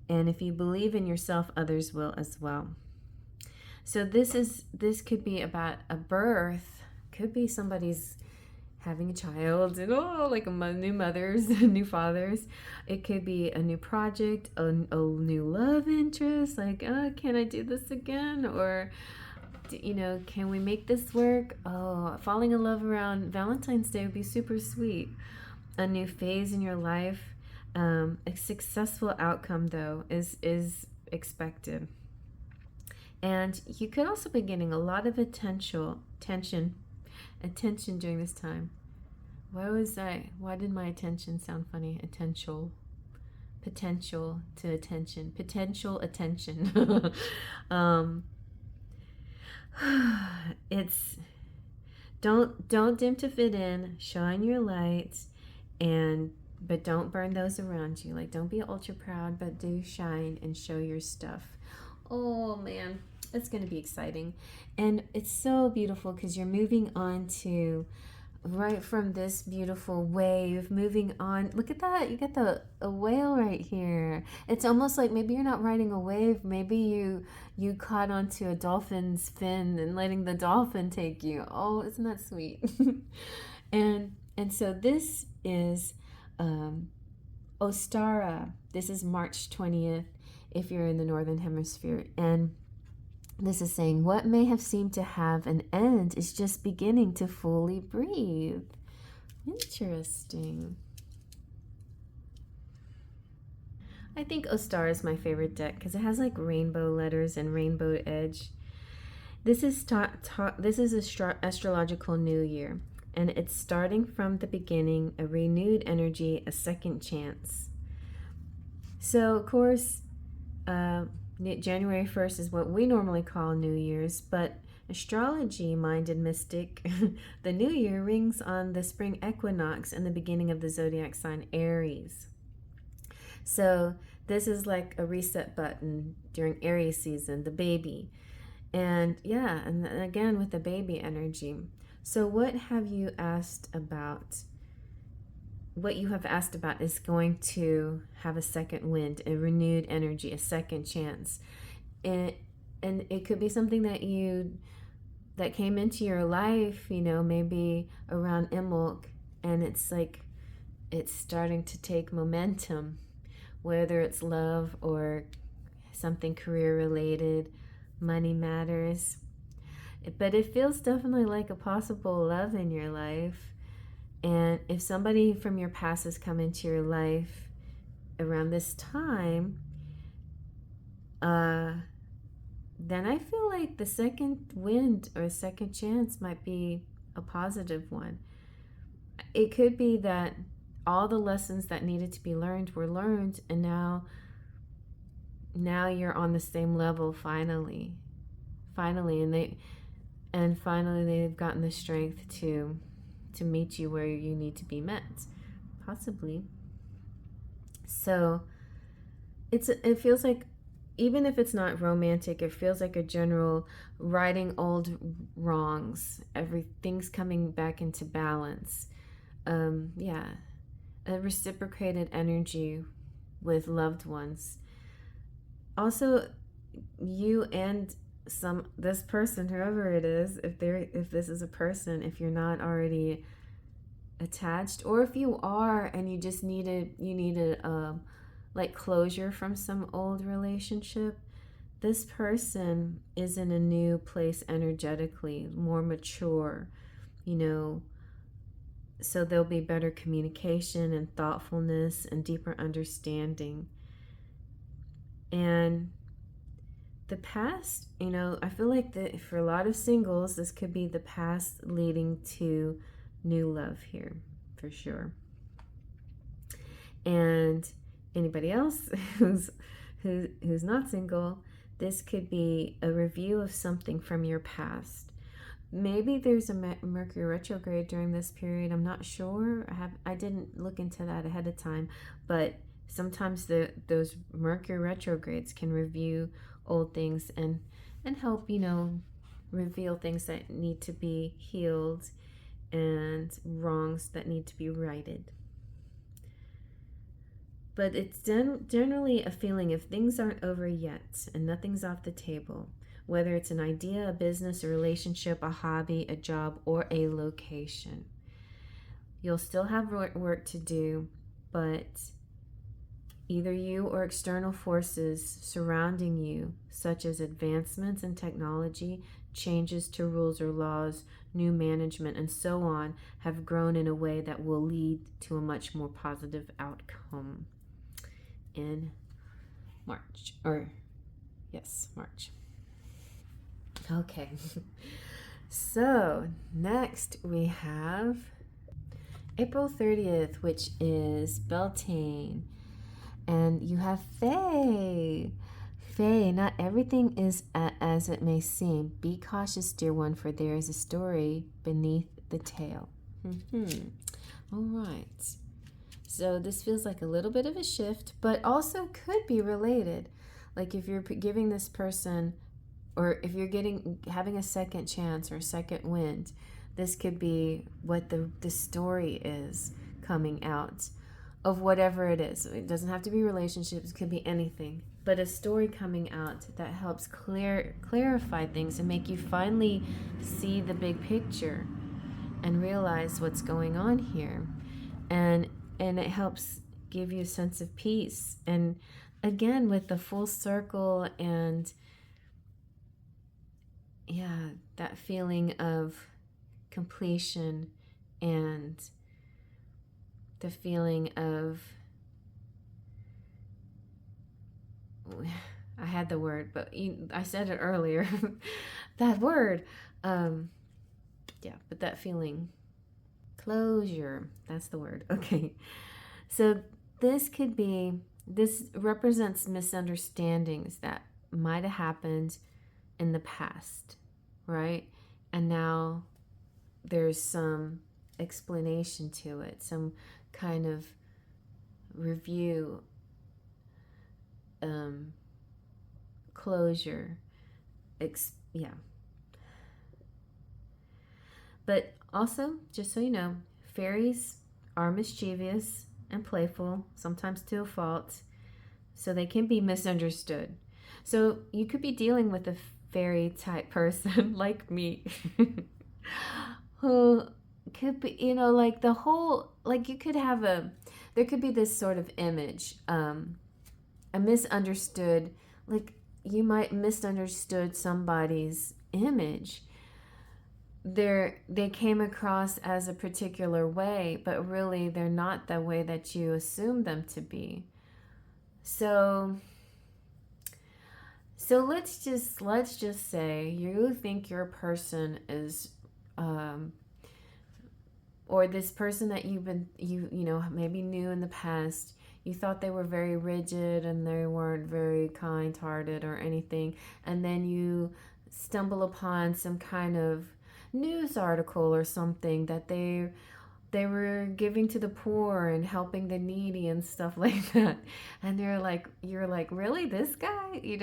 And if you believe in yourself, others will as well. So this could be about a birth, could be somebody's having a child, and like new mothers, new fathers. It could be a new project, a new love interest, like, can I do this again? Or, can we make this work? Oh, falling in love around Valentine's Day would be super sweet. A new phase in your life. A successful outcome, though, is expected. And you could also be getting a lot of attention during this time. Why did my attention sound funny? Potential to attention. Potential attention. It's don't dim to fit in, shine your light, but don't burn those around you. Like, don't be ultra proud, but do shine and show your stuff. Oh man, it's going to be exciting. And it's so beautiful because you're moving on to, right from this beautiful wave, moving on. Look at that. You got a whale right here. It's almost like maybe you're not riding a wave. Maybe you caught onto a dolphin's fin and letting the dolphin take you. Oh, isn't that sweet? And so this is Ostara. This is March 20th if you're in the Northern Hemisphere. And this is saying, what may have seemed to have an end is just beginning to fully breathe. Interesting. I think Ostara is my favorite deck because it has like rainbow letters and rainbow edge. This is astrological new year, and it's starting from the beginning, a renewed energy, a second chance. So, of course, January 1st is what we normally call New Year's, but astrology-minded mystic, the New Year rings on the spring equinox and the beginning of the zodiac sign Aries. So this is like a reset button during Aries season, the baby. And yeah, and again with the baby energy. So what have you asked about? What you have asked about is going to have a second wind, a renewed energy, a second chance. And it could be something that came into your life, maybe around Imbolc, and it's like it's starting to take momentum, whether it's love or something career related, money matters. But it feels definitely like a possible love in your life. And if somebody from your past has come into your life around this time, then I feel like the second wind or second chance might be a positive one. It could be that all the lessons that needed to be learned were learned, and now you're on the same level finally, and finally they've gotten the strength to meet you where you need to be met, possibly. So it feels like, even if it's not romantic, it feels like a general righting old wrongs, everything's coming back into balance. Yeah, a reciprocated energy with loved ones. Also, you and this person, whoever it is, if this is a person, if you're not already attached, or if you are and you just needed like closure from some old relationship, this person is in a new place energetically, more mature, so there'll be better communication and thoughtfulness and deeper understanding. And the past, I feel like for a lot of singles, this could be the past leading to new love here, for sure. And anybody else who's not single, This could be a review of something from your past. Maybe there's a Mercury retrograde during this period. I'm not sure. I didn't look into that ahead of time, but sometimes those Mercury retrogrades can review old things and help, reveal things that need to be healed and wrongs that need to be righted. But it's generally a feeling if things aren't over yet and nothing's off the table, whether it's an idea, a business, a relationship, a hobby, a job, or a location. You'll still have work to do, but either you or external forces surrounding you, such as advancements in technology, changes to rules or laws, new management, and so on, have grown in a way that will lead to a much more positive outcome in March. March. Okay. So next we have April 30th, which is Beltane. And you have Fae. Fae, not everything is as it may seem. Be cautious, dear one, for there is a story beneath the tale. All right. So this feels like a little bit of a shift, but also could be related. Like if you're giving this person, or if you're having a second chance or a second wind, this could be what the story is coming out of whatever it is. It doesn't have to be relationships, it could be anything. But a story coming out that helps clarify things and make you finally see the big picture and realize what's going on here. And it helps give you a sense of peace. And again, with the full circle and that feeling of completion and the feeling of, I had the word, but I said it earlier, that word, but that feeling, closure, that's the word. Okay, so this represents misunderstandings that might have happened in the past, right? And now there's some explanation to it, some kind of review, closure, But also, just so you know, fairies are mischievous and playful, sometimes to a fault, so they can be misunderstood. So you could be dealing with a fairy type person like me who could be, like the whole, like you could have there could be this sort of image, a misunderstood, like you might misunderstood somebody's image. They came across as a particular way, but really they're not the way that you assume them to be. So let's just say you think your person is, or this person that you maybe knew in the past, you thought they were very rigid and they weren't very kind-hearted or anything, and then you stumble upon some kind of news article or something that they were giving to the poor and helping the needy and stuff like that, and you're like, really, this guy, he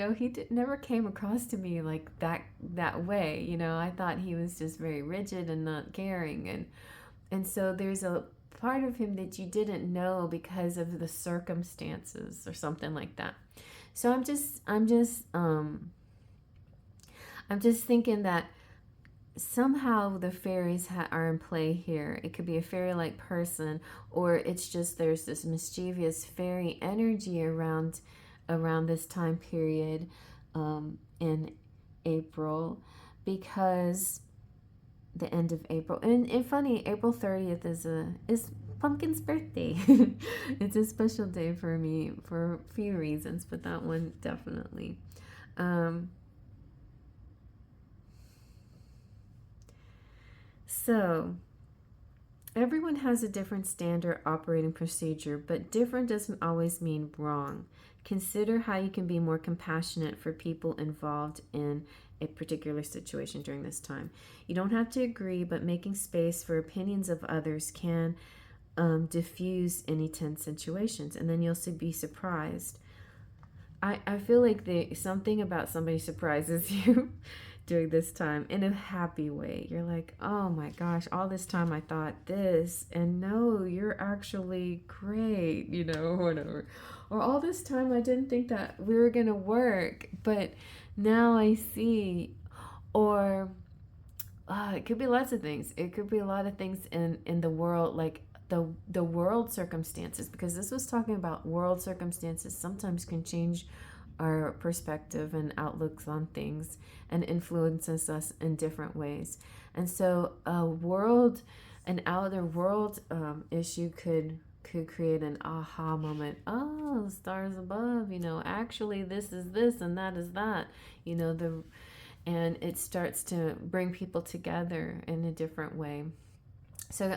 never came across to me like that way. I thought he was just very rigid and not caring, and so there's a part of him that you didn't know because of the circumstances or something like that. So I'm just thinking that somehow the fairies are in play here. It could be a fairy-like person, or it's just there's this mischievous fairy energy around this time period in April, because the end of April, and funny, April 30th is Pumpkin's birthday. It's a special day for me for a few reasons, but that one definitely. So Everyone has a different standard operating procedure, but different doesn't always mean wrong. Consider how you can be more compassionate for people involved in a particular situation during this time. You don't have to agree, but making space for opinions of others can diffuse any tense situations, and then you'll be surprised. I feel like something about somebody surprises you during this time in a happy way. You're like, oh my gosh, all this time I thought this, and no, you're actually great, whatever. Or all this time I didn't think that we were gonna work, but now I see. Or it could be lots of things. It could be a lot of things in the world, like the world circumstances, because this was talking about world circumstances sometimes can change our perspective and outlooks on things and influences us in different ways. And so an outer world issue could create an aha moment. Oh, stars above, actually this is this and that is that, and it starts to bring people together in a different way. So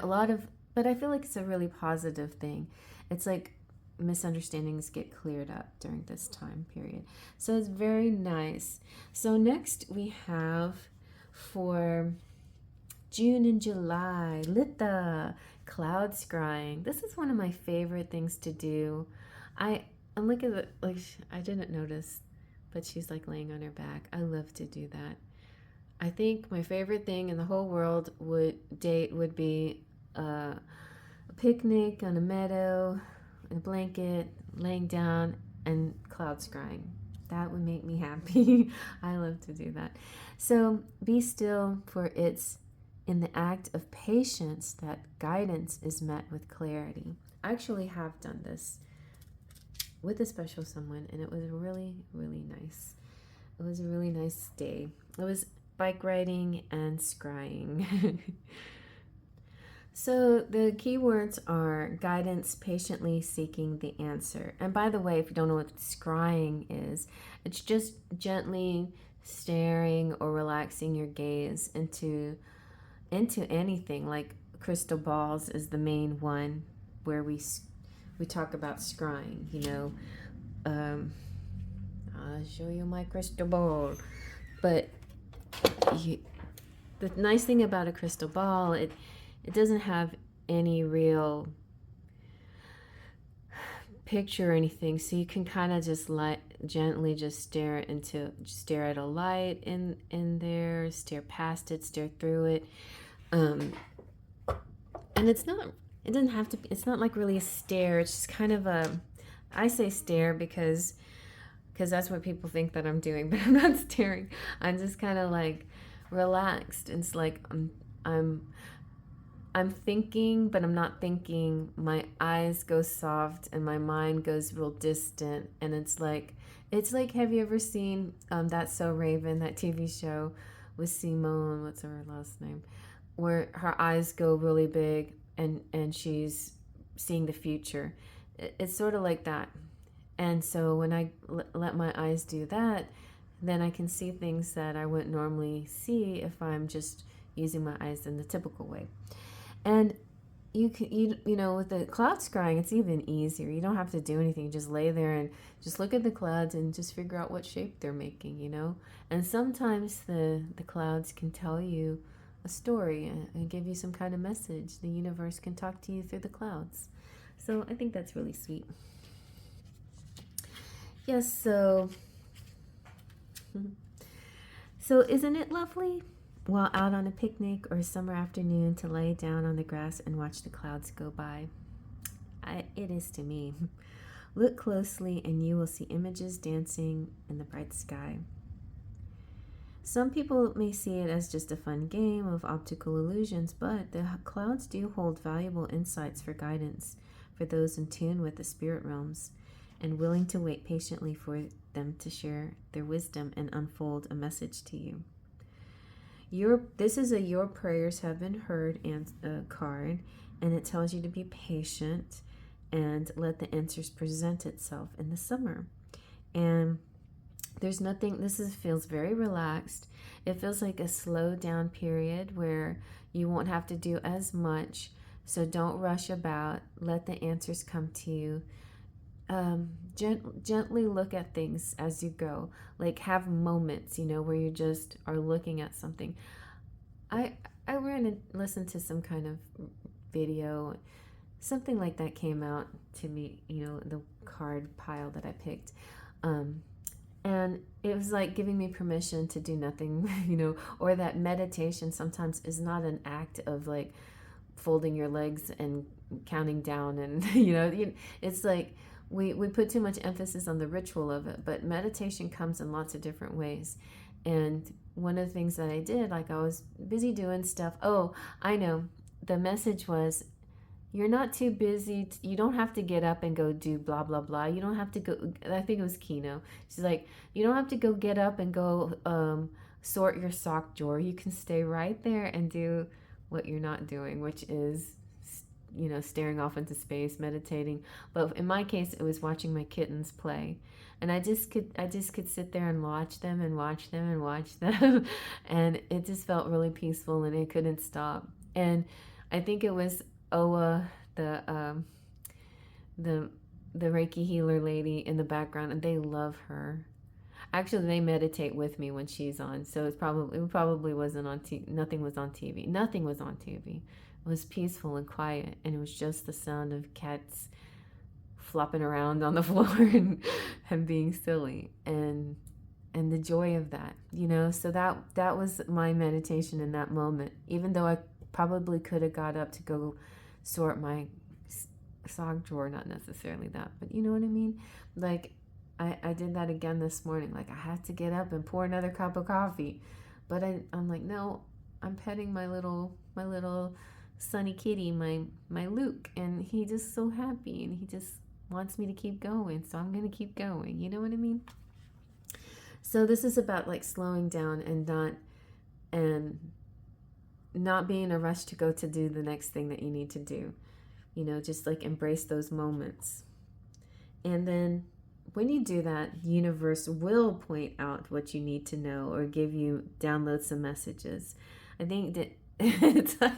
but I feel like it's a really positive thing. It's like misunderstandings get cleared up during this time period. So it's very nice. So next we have for June and July, Litha, cloud scrying. This is one of my favorite things to do. I'm looking at I didn't notice, but she's like laying on her back. I love to do that. I think my favorite thing in the whole world would be a picnic on a meadow, a blanket, laying down, and cloud scrying. That would make me happy. I love to do that. So be still, for it's in the act of patience that guidance is met with clarity. I actually have done this with a special someone, and it was really, really nice. It was a really nice day. It was bike riding and scrying. So the keywords are guidance, patiently seeking the answer. And by the way, if you don't know what scrying is, it's just gently staring or relaxing your gaze into anything. Like crystal balls is the main one where we talk about scrying. I'll show you my crystal ball. But the nice thing about a crystal ball, it doesn't have any real picture or anything, so you can kind of just gently just stare at a light in there, stare past it, stare through it, and it doesn't have to be, it's not like really a stare. It's just kind of I say stare because that's what people think that I'm doing, but I'm not staring. I'm just kind of like relaxed. It's like I'm thinking, but I'm not thinking. My eyes go soft and my mind goes real distant. And it's like, have you ever seen That's So Raven, that TV show with Simone, what's her last name, where her eyes go really big and she's seeing the future. It's sort of like that. And so when I let my eyes do that, then I can see things that I wouldn't normally see if I'm just using my eyes in the typical way. And with the cloud scrying, it's even easier. You don't have to do anything. You just lay there and just look at the clouds and just figure out what shape they're making, And sometimes the clouds can tell you a story and give you some kind of message. The universe can talk to you through the clouds. So I think that's really sweet. Yes, so isn't it lovely? While out on a picnic or a summer afternoon to lay down on the grass and watch the clouds go by. It is to me. Look closely and you will see images dancing in the bright sky. Some people may see it as just a fun game of optical illusions, but the clouds do hold valuable insights for guidance for those in tune with the spirit realms and willing to wait patiently for them to share their wisdom and unfold a message to you. This is a Your Prayers Have Been Heard card, and it tells you to be patient and let the answers present itself in the summer. And there's nothing, feels very relaxed. It feels like a slow down period where you won't have to do as much So don't rush about. Let the answers come to you. Gently look at things as you go. Like have moments, you know, where you just are looking at something. I ran and listened to some kind of video. Something like that came out to me, you know, the card pile that I picked. And it was like giving me permission to do nothing, you know, or that meditation sometimes is not an act of like folding your legs and counting down and, you know, it's like we put too much emphasis on the ritual of it, but meditation comes in lots of different ways. And one of the things that I did, like I was busy doing stuff. Oh, I know. The message was, you're not too busy. You don't have to get up and go do blah, blah, blah. You don't have to go. I think it was Kino. She's like, you don't have to go get up and go sort your sock drawer. You can stay right there and do what you're not doing, which is, you know, staring off into space, meditating. But in my case, it was watching my kittens play. And I just could sit there and watch them and watch them and watch them. And it just felt really peaceful and it couldn't stop. And I think it was Oa, the Reiki healer lady in the background, and they love her. Actually, they meditate with me when she's on, so it probably wasn't on TV. Nothing was on TV. Nothing was on TV. It was peaceful and quiet, and it was just the sound of cats flopping around on the floor and being silly, and the joy of that, you know. So that was my meditation in that moment. Even though I probably could have got up to go sort my sock drawer, not necessarily that, but you know what I mean. Like I did that again this morning. Like I had to get up and pour another cup of coffee, but I'm like, no, I'm petting my little sunny kitty, my Luke, and he just so happy and he just wants me to keep going, so I'm gonna keep going. You know what I mean? So this is about like slowing down and not being in a rush to go to do the next thing that you need to do. You know, just like embrace those moments. And then when you do that, the universe will point out what you need to know or download some messages. I think that it's like,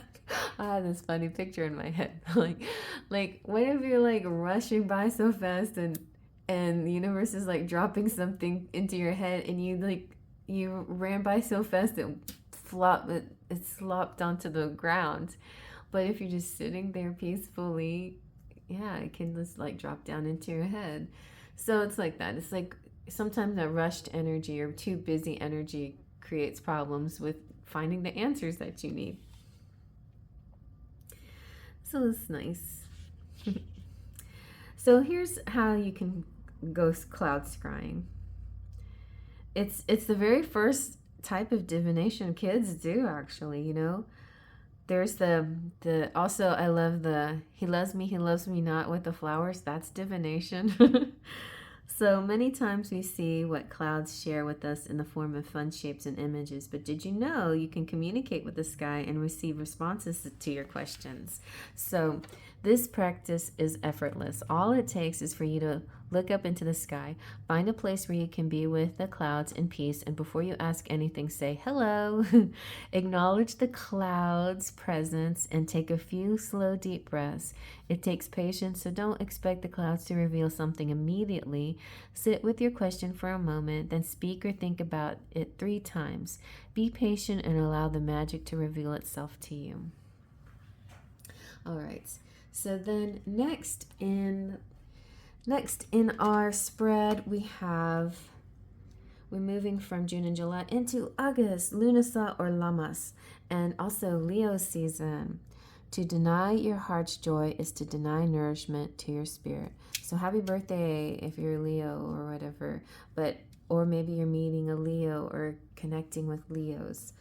I have this funny picture in my head. like what if you're like rushing by so fast and the universe is like dropping something into your head and you ran by so fast it slopped onto the ground. But if you're just sitting there peacefully, yeah, it can just like drop down into your head. So it's like that. It's like sometimes that rushed energy or too busy energy creates problems with finding the answers that you need. So it's nice. So here's how you can go cloud scrying. It's the very first type of divination kids do, actually, you know. There's the also I love the he loves me not with the flowers. That's divination. So many times we see what clouds share with us in the form of fun shapes and images, but did you know you can communicate with the sky and receive responses to your questions? So this practice is effortless. All it takes is for you to look up into the sky, find a place where you can be with the clouds in peace, and before you ask anything, say hello. Acknowledge the clouds' presence and take a few slow, deep breaths. It takes patience, so don't expect the clouds to reveal something immediately. Sit with your question for a moment, then speak or think about it 3 times. Be patient and allow the magic to reveal itself to you. All right. So then next in our spread, we're moving from June and July into August, Lunasa or Lammas, and also Leo season. To deny your heart's joy is to deny nourishment to your spirit. So happy birthday if you're Leo or whatever, or maybe you're meeting a Leo or connecting with Leos.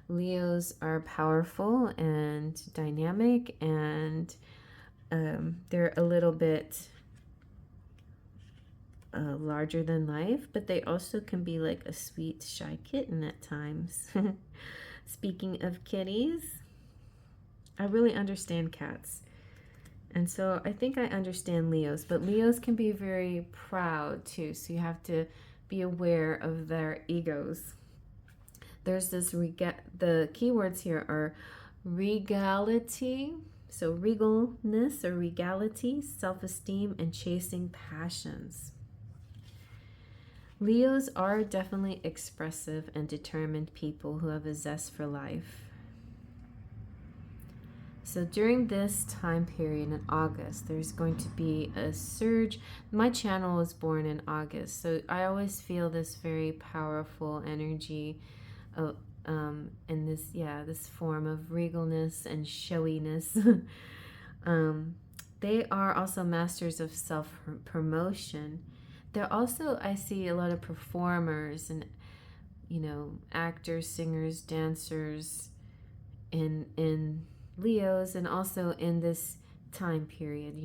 Leos are powerful and dynamic, and they're a little bit larger than life, but they also can be like a sweet, shy kitten at times. Speaking of kitties, I really understand cats. And so I think I understand Leos, but Leos can be very proud too. So you have to be aware of their egos. There's this, the keywords here are regality, So regalness or regality, self-esteem, and chasing passions. Leos are definitely expressive and determined people who have a zest for life. So during this time period in August, there's going to be a surge. My channel was born in August, so I always feel this very powerful energy of, in this form of regalness and showiness. They are also masters of self-promotion. They're also, I see a lot of performers and, actors, singers, dancers in Leos, and also in this time period,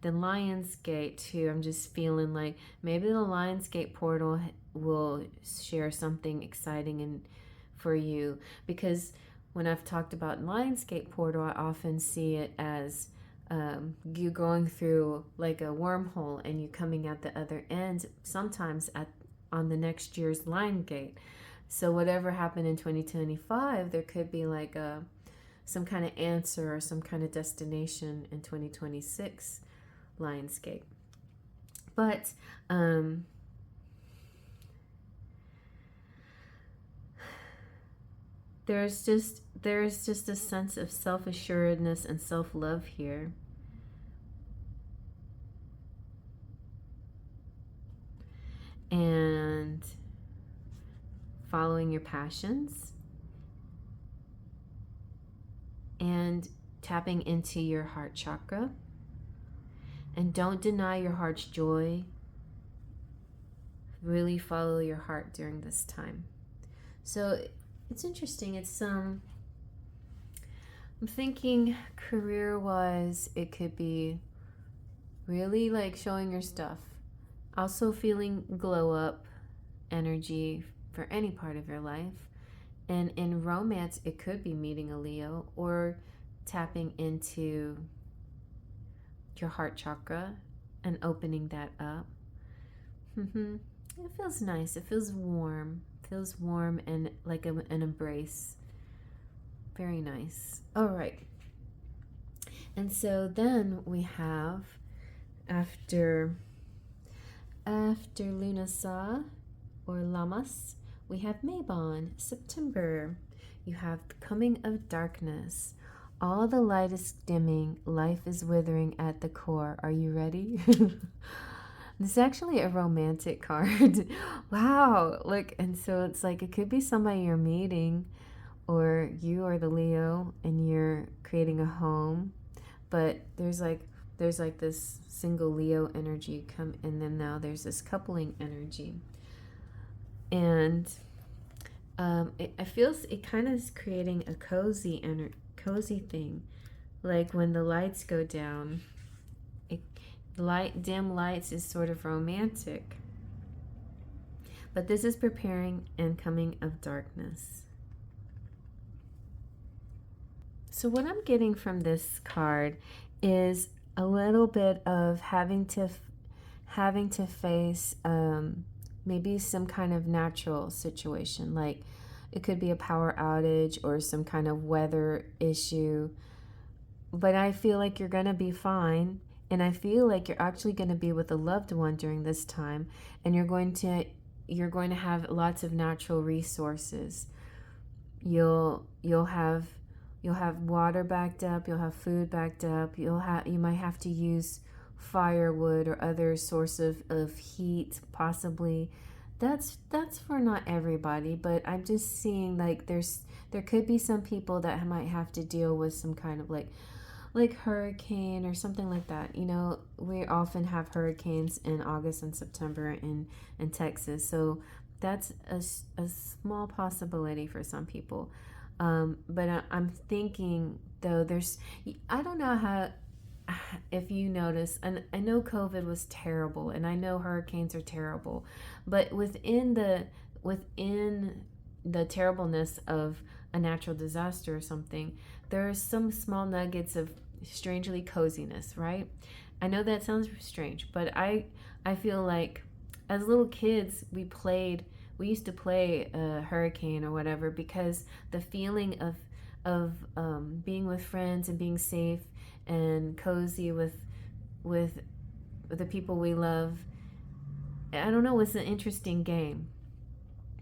the Lionsgate too. I'm just feeling like maybe the Lionsgate portal will share something exciting for you, because when I've talked about Lionsgate portal, I often see it as you going through like a wormhole and you coming at the other end, sometimes on the next year's Lionsgate. So whatever happened in 2025, there could be like some kind of answer or some kind of destination in 2026 Lionsgate. But there's just a sense of self-assuredness and self-love here. And following your passions and tapping into your heart chakra. And don't deny your heart's joy. Really follow your heart during this time. So it's interesting. It's I'm thinking career-wise, it could be really like showing your stuff. Also feeling glow up energy for any part of your life. And in romance, it could be meeting a Leo or tapping into your heart chakra and opening that up. It feels nice. It feels warm. It feels warm and like an embrace. Very nice. All right. And so then we have, after Lunasa or Lammas, we have Mabon, September. You have the coming of darkness. All the light is dimming. Life is withering at the core. Are you ready? This is actually a romantic card. Wow. Look, and so it's like it could be somebody you're meeting, or you are the Leo and you're creating a home. But there's like this single Leo energy come, and then now there's this coupling energy. And it feels, it kind of is creating a cozy thing, like when the lights go down. Dim lights is sort of romantic, but this is preparing and coming of darkness. So what I'm getting from this card is a little bit of having to face maybe some kind of natural situation, like it could be a power outage or some kind of weather issue. But I feel like you're gonna be fine, and I feel like you're actually gonna be with a loved one during this time, and you're going to have lots of natural resources. You'll have water backed up, you'll have food backed up, you might have to use firewood or other source of heat, possibly. That's for not everybody, but I'm just seeing like there could be some people that might have to deal with some kind of like hurricane or something like that. We often have hurricanes in August and September in Texas, so that's a small possibility for some people. But I'm thinking though, I don't know how, if you notice, and I know COVID was terrible, and I know hurricanes are terrible, but within the terribleness of a natural disaster or something, there are some small nuggets of strangely coziness, right? I know that sounds strange, but I feel like as little kids we used to play a hurricane or whatever, because the feeling of being with friends and being safe and cozy with the people we love. I don't know, it's an interesting game.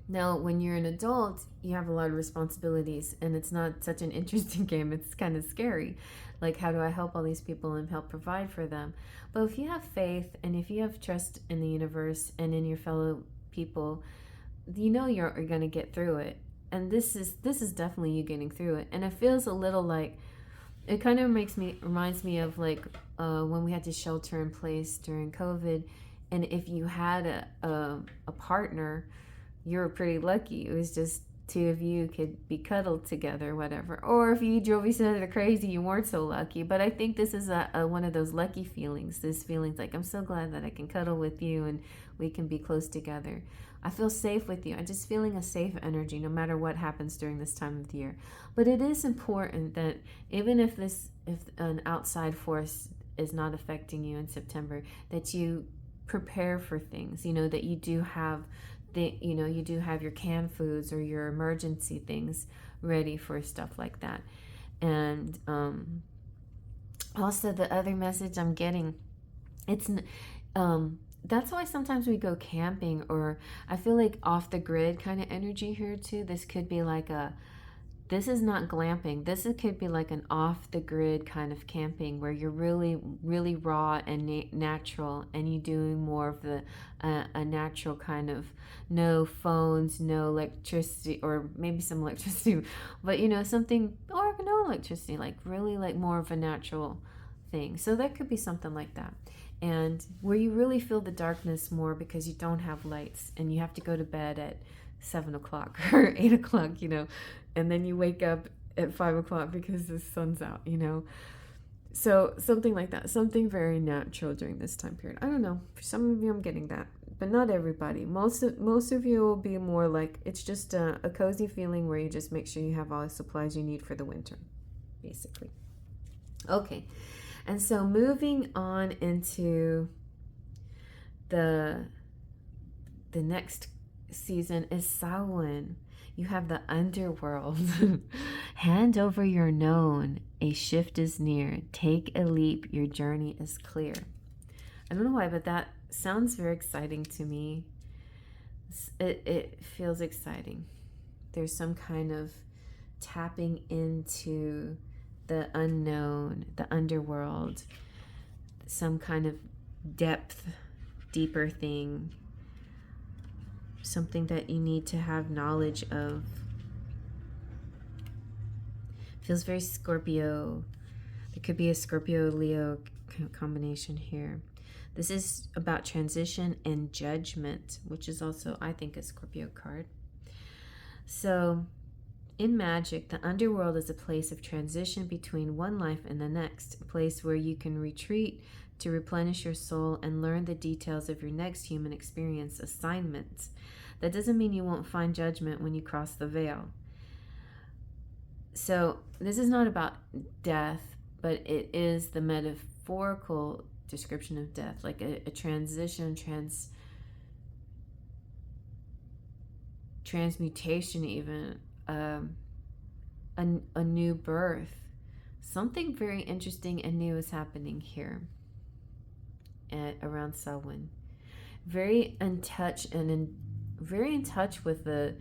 Now, when you're an adult, you have a lot of responsibilities, and it's not such an interesting game. It's kind of scary. Like, how do I help all these people and help provide for them? But if you have faith and if you have trust in the universe and in your fellow people, you know you're going to get through it. And this is definitely you getting through it. And it feels a little like, it kind of reminds me of like when we had to shelter in place during COVID. And if you had a partner, you were pretty lucky. It was just two of you could be cuddled together, whatever. Or if you drove each other crazy, you weren't so lucky. But I think this is one of those lucky feelings. This feeling's like, I'm so glad that I can cuddle with you and we can be close together. I feel safe with you. I'm just feeling a safe energy no matter what happens during this time of the year. But it is important that even if an outside force is not affecting you in September, that you prepare for things, that you do have you do have your canned foods or your emergency things ready for stuff like that. And also the other message I'm getting, it's that's why sometimes we go camping, or I feel like off the grid kind of energy here too. This could be like this is not glamping. Could be like an off the grid kind of camping where you're really, really raw and natural, and you doing more of a natural kind of no phones, no electricity, or maybe some electricity, but something, or no electricity, like really like more of a natural thing. So that could be something like that. And where you really feel the darkness more because you don't have lights and you have to go to bed at 7 o'clock or 8 o'clock, and then you wake up at 5 o'clock because the sun's out, So something like that, something very natural during this time period. I don't know. For some of you, I'm getting that, but not everybody. Most of you will be more like, it's just a cozy feeling where you just make sure you have all the supplies you need for the winter, basically. Okay. And so moving on into the next season is Samhain. You have the underworld. Hand over your known. A shift is near. Take a leap. Your journey is clear. I don't know why, but that sounds very exciting to me. It feels exciting. There's some kind of tapping into the unknown, the underworld, some kind of deeper thing, something that you need to have knowledge of. Feels very Scorpio. There could be a Scorpio-Leo combination here. This is about transition and judgment, which is also, I think, a Scorpio card. So in magic, the underworld is a place of transition between one life and the next, a place where you can retreat to replenish your soul and learn the details of your next human experience assignments. That doesn't mean you won't find judgment when you cross the veil. So this is not about death, but it is the metaphorical description of death, like a transition, transmutation even, a new birth. Something very interesting and new is happening here around Samhain. Very in touch very in touch with the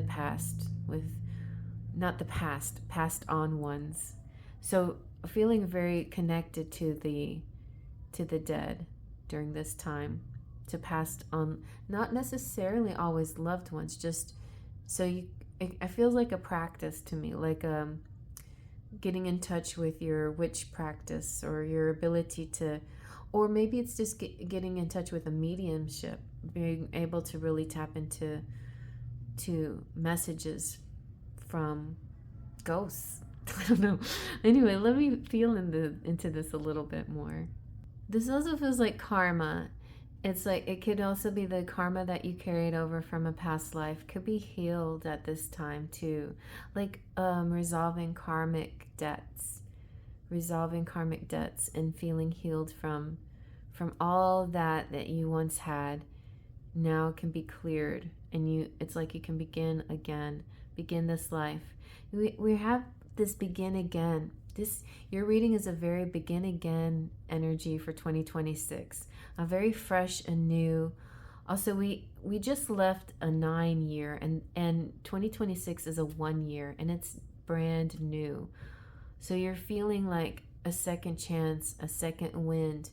past, with not the passed on ones. So feeling very connected to the dead during this time, to passed on, not necessarily always loved ones, just so it feels like a practice to me, like getting in touch with your witch practice or your ability to, or maybe it's just getting in touch with a mediumship, being able to really tap into messages from ghosts. I don't know. Anyway, let me feel into this a little bit more. This also feels like karma. It's like it could also be the karma that you carried over from a past life could be healed at this time too, like resolving karmic debts and feeling healed from all that you once had. Now can be cleared, and it's like you can begin again, begin this life. We have this begin again. Your reading is a very begin again energy for 2026. A very fresh and new. Also, we just left a 9 year, and 2026 is a 1 year, and it's brand new. So you're feeling like a second chance, a second wind,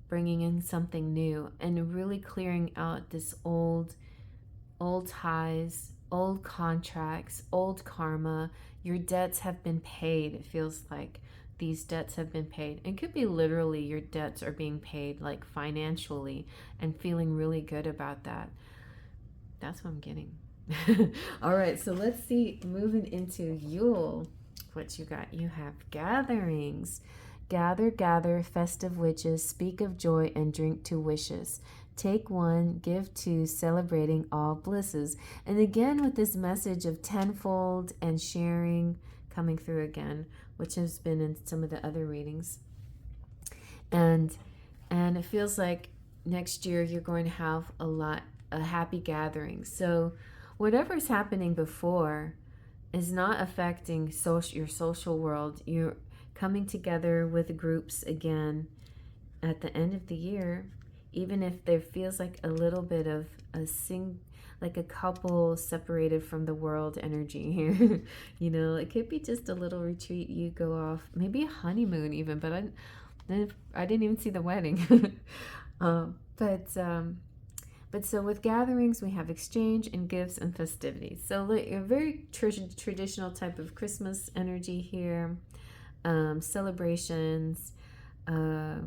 bringing in something new, and really clearing out this old ties, old contracts, old karma. Your debts have been paid. It feels like these debts have been paid. It could be literally your debts are being paid, like financially, and feeling really good about that. That's what I'm getting. All right, so let's see, moving into Yule, what you got. You have gatherings. Gather, gather, festive witches, speak of joy and drink to wishes. Take one, give two, celebrating all blisses. And again, with this message of tenfold and sharing coming through again, which has been in some of the other readings. And it feels like next year you're going to have a happy gathering. So whatever's happening before is not affecting your social world. You're coming together with groups again at the end of the year, even if there feels like a little bit of like a couple separated from the world energy here. You know, it could be just a little retreat. You go off, maybe a honeymoon even, but I didn't even see the wedding. But so with gatherings, we have exchange and gifts and festivities. So a very traditional type of Christmas energy here. Celebrations. I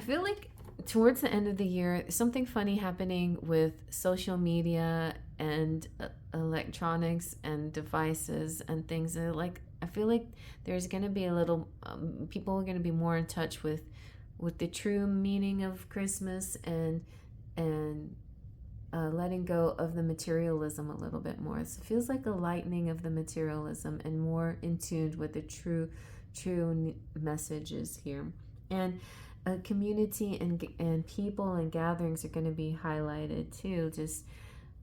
feel like towards the end of the year, something funny happening with social media and electronics and devices and things. Like, I feel like there's going to be a little, people are going to be more in touch with the true meaning of Christmas and letting go of the materialism a little bit more. So it feels like a lightening of the materialism and more in tune with the true messages here. And a community and people and gatherings are going to be highlighted too. Just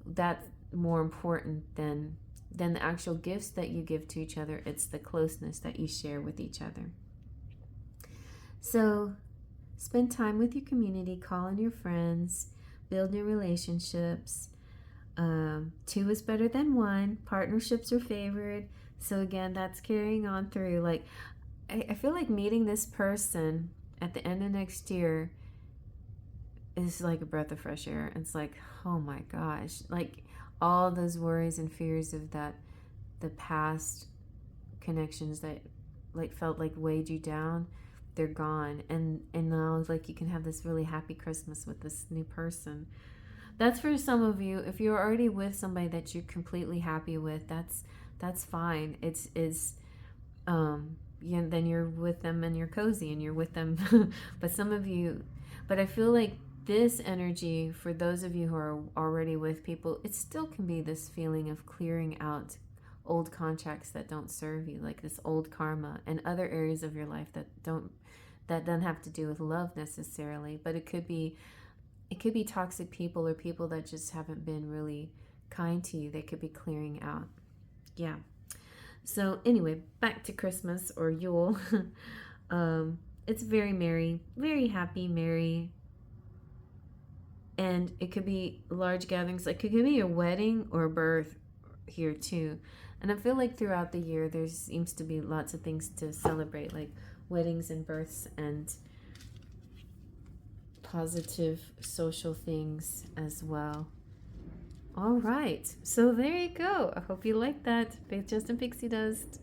that's more important than the actual gifts that you give to each other. It's the closeness that you share with each other. So spend time with your community, call on your friends, build new relationships. 2 is better than 1. Partnerships are favored. So again, that's carrying on through. Like, I feel like meeting this person at the end of next year is like a breath of fresh air. It's like, oh my gosh, like all those worries and fears of the past connections that like felt like weighed you down, they're gone. And now it's like you can have this really happy Christmas with this new person. That's for some of you. If you're already with somebody that you're completely happy with, that's fine. Then you're with them and you're cozy and you're with them. But I feel like this energy, for those of you who are already with people, it still can be this feeling of clearing out old contracts that don't serve you, like this old karma and other areas of your life that doesn't have to do with love necessarily, but it could be toxic people or people that just haven't been really kind to you. They could be clearing out. Yeah. So anyway, back to Christmas or Yule. It's very merry, very happy, merry. And it could be large gatherings. Like it could be a wedding or a birth here too. And I feel like throughout the year, there seems to be lots of things to celebrate, like weddings and births and positive social things as well. All right, so there you go. I hope you like that. Faith, Justin, Pixie Dust.